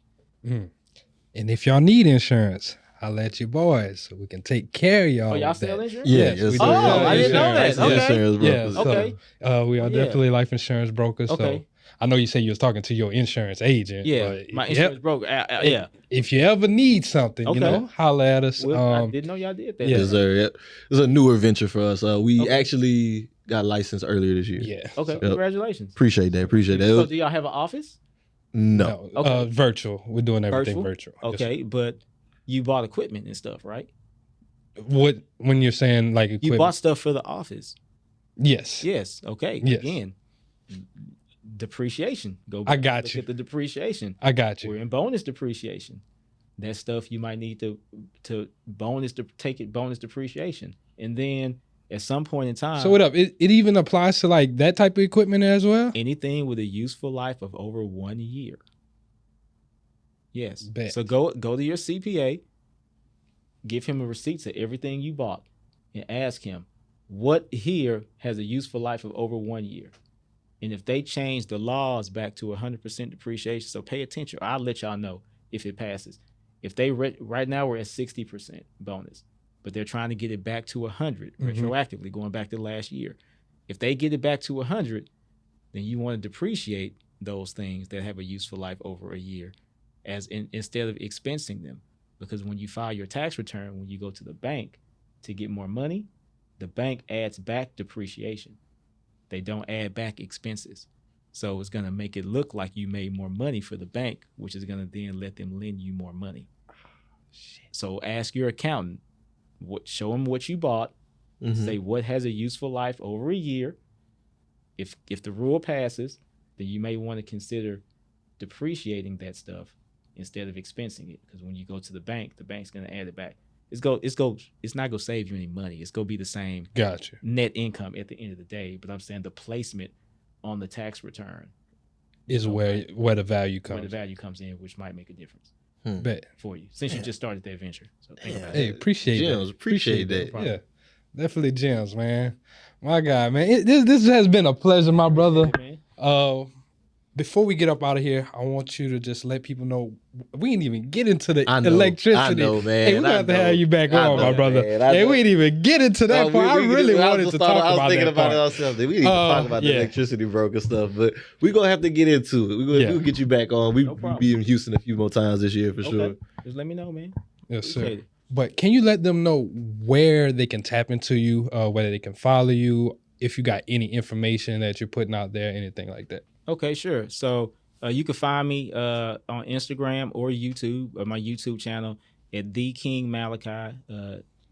And if y'all need insurance, I'll at your boys so we can take care of y'all. Oh, y'all with sell that. insurance? Yes, we do. I didn't know that. Okay. Insurance brokers. Yeah, Okay. So, we are definitely life insurance brokers. Okay. So I know you said you was talking to your insurance agent. Yeah, but my insurance broker. Yeah. If you ever need something, Okay. holler at us. Well, I didn't know y'all did that. Yeah. Yes, sir. Yep. It's a newer venture for us. We actually got licensed earlier this year. Yeah. Okay, So, congratulations. Appreciate that. So do y'all have an office? No. Okay. Virtual. We're doing everything virtual. Okay, but you bought equipment and stuff, right? What when you're saying like equipment? You bought stuff for the office. Yes. Yes. Okay. Yes. Again, depreciation. I got look you. at the depreciation. I got you. We're in bonus depreciation. That stuff you might need to take it bonus depreciation, and then at some point in time. So what up? It even applies to like that type of equipment as well? Anything with a useful life of over 1 year. Yes. Bet. So go to your CPA, give him a receipt to everything you bought, and ask him what here has a useful life of over 1 year. And if they change the laws back to 100% depreciation, so pay attention. I'll let y'all know if it passes. If they right now we're at 60% bonus, but they're trying to get it back to 100 retroactively, going back to last year. If they get it back to 100, then you want to depreciate those things that have a useful life over a year, instead of expensing them. Because when you file your tax return, when you go to the bank to get more money, the bank adds back depreciation. They don't add back expenses. So it's going to make it look like you made more money for the bank, which is going to then let them lend you more money. So ask your accountant, show them what you bought, say what has a useful life over a year. If the rule passes, then you may want to consider depreciating that stuff instead of expensing it. Because when you go to the bank's going to add it back. It's not going to save you any money. It's going to be the same net income at the end of the day. But I'm saying the placement on the tax return is where the value comes. Where the value comes in, which might make a difference for you, since you just started that venture. So think about it. Appreciate Gems, that. appreciate that. Yeah, definitely gems, man. My God, man. This has been a pleasure, my brother. Man. Before we get up out of here, I want you to just let people know we didn't even get into the I know, electricity. I know, man. Hey, we're gonna have to have you back on, my brother. Man, Hey, we didn't even get into that part. I really wanted to talk about that. I was thinking about part. it ourselves. We need to talk about the electricity broker stuff, but we're gonna have to get into it. We'll get you back on. We'll be in Houston a few more times this year for sure. Just let me know, man. Yes, sir. But can you let them know where they can tap into you, whether they can follow you, if you got any information that you're putting out there, anything like that? Okay, sure. So you can find me on Instagram or YouTube, or my YouTube channel at The King Malaki,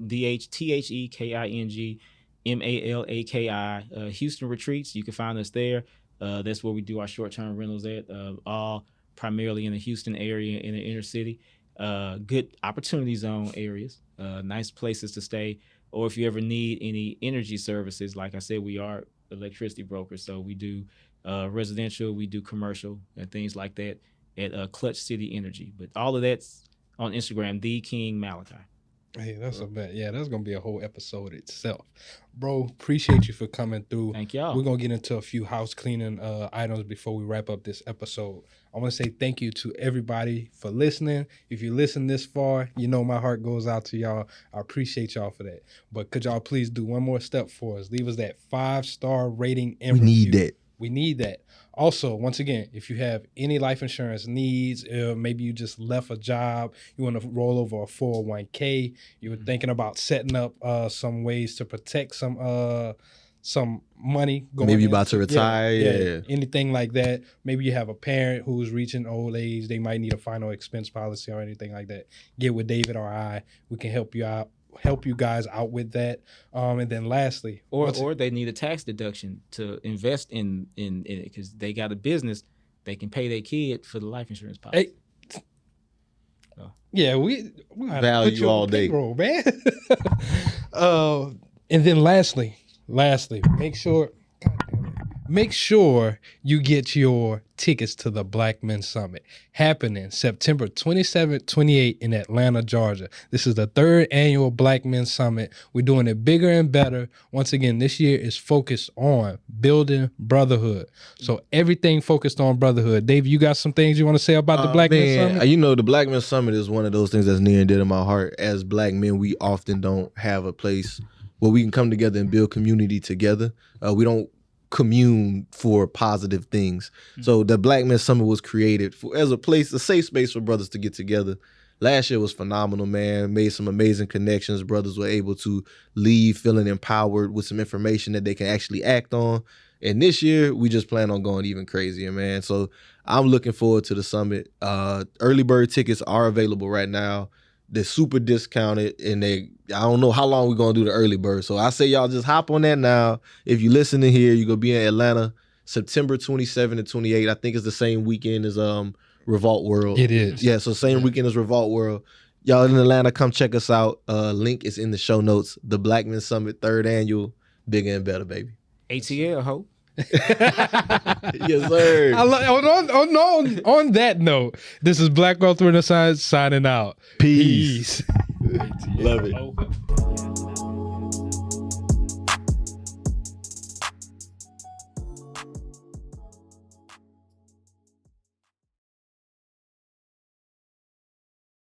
TheKing Malaki, Houston Retreats. You can find us there. That's where we do our short-term rentals at, all primarily in the Houston area, in the inner city. Good opportunity zone areas, nice places to stay. Or if you ever need any energy services, like I said, we are electricity brokers, so we do residential, we do commercial, and things like that at Clutch City Energy. But all of that's on Instagram, The King Malaki. Hey, that's a bet. Yeah, that's gonna be a whole episode itself, bro. Appreciate you for coming through. Thank y'all. We're gonna get into a few house cleaning items before we wrap up this episode. I want to say thank you to everybody for listening. If you listen this far, you know my heart goes out to y'all. I appreciate y'all for that. But could y'all please do one more step for us? Leave us that 5-star rating and We review. need that. We need that. Also, once again, if you have any life insurance needs, maybe you just left a job, you want to roll over a 401k, you were thinking about setting up some ways to protect some money going maybe you in. about to retire. Yeah. Anything like that. Maybe you have a parent who's reaching old age. They might need a final expense policy or anything like that. Get with David or I. We can help you out. Help you guys out with that. And then lastly, or they need a tax deduction to invest in it because they got a business. They can pay their kid for the life insurance policy. Hey. Yeah, we value all day, payroll, man. And then lastly, make sure you get your tickets to the Black Men Summit happening September 27th, 28th in Atlanta, Georgia. This is the 3rd annual Black Men Summit. We're doing it bigger and better. Once again, this year is focused on building brotherhood. So everything focused on brotherhood. Dave, you got some things you want to say about the Black Men Summit? You know, the Black Men Summit is one of those things that's near and dear to my heart. As Black men, we often don't have a place where we can come together and build community together. We don't commune for positive things. So the Black Men Summit was created as a place, a safe space for brothers to get together. Last year was phenomenal, man. Made some amazing connections. Brothers were able to leave feeling empowered with some information that they can actually act on. And this year, we just plan on going even crazier, man. So I'm looking forward to the summit. Early bird tickets are available right now. They're super discounted, and I don't know how long we're going to do the early bird. So I say y'all just hop on that now. If you listening here, you're going to be in Atlanta September 27 and 28. I think it's the same weekend as Revolt World. It is. Yeah, so same weekend as Revolt World. Y'all in Atlanta, come check us out. Link is in the show notes. The Black Men Summit, 3rd annual, bigger and better, baby. ATL, ho. Yes, sir. On that note, this is Black Wealth Renaissance signing out. Peace. Peace. Love it.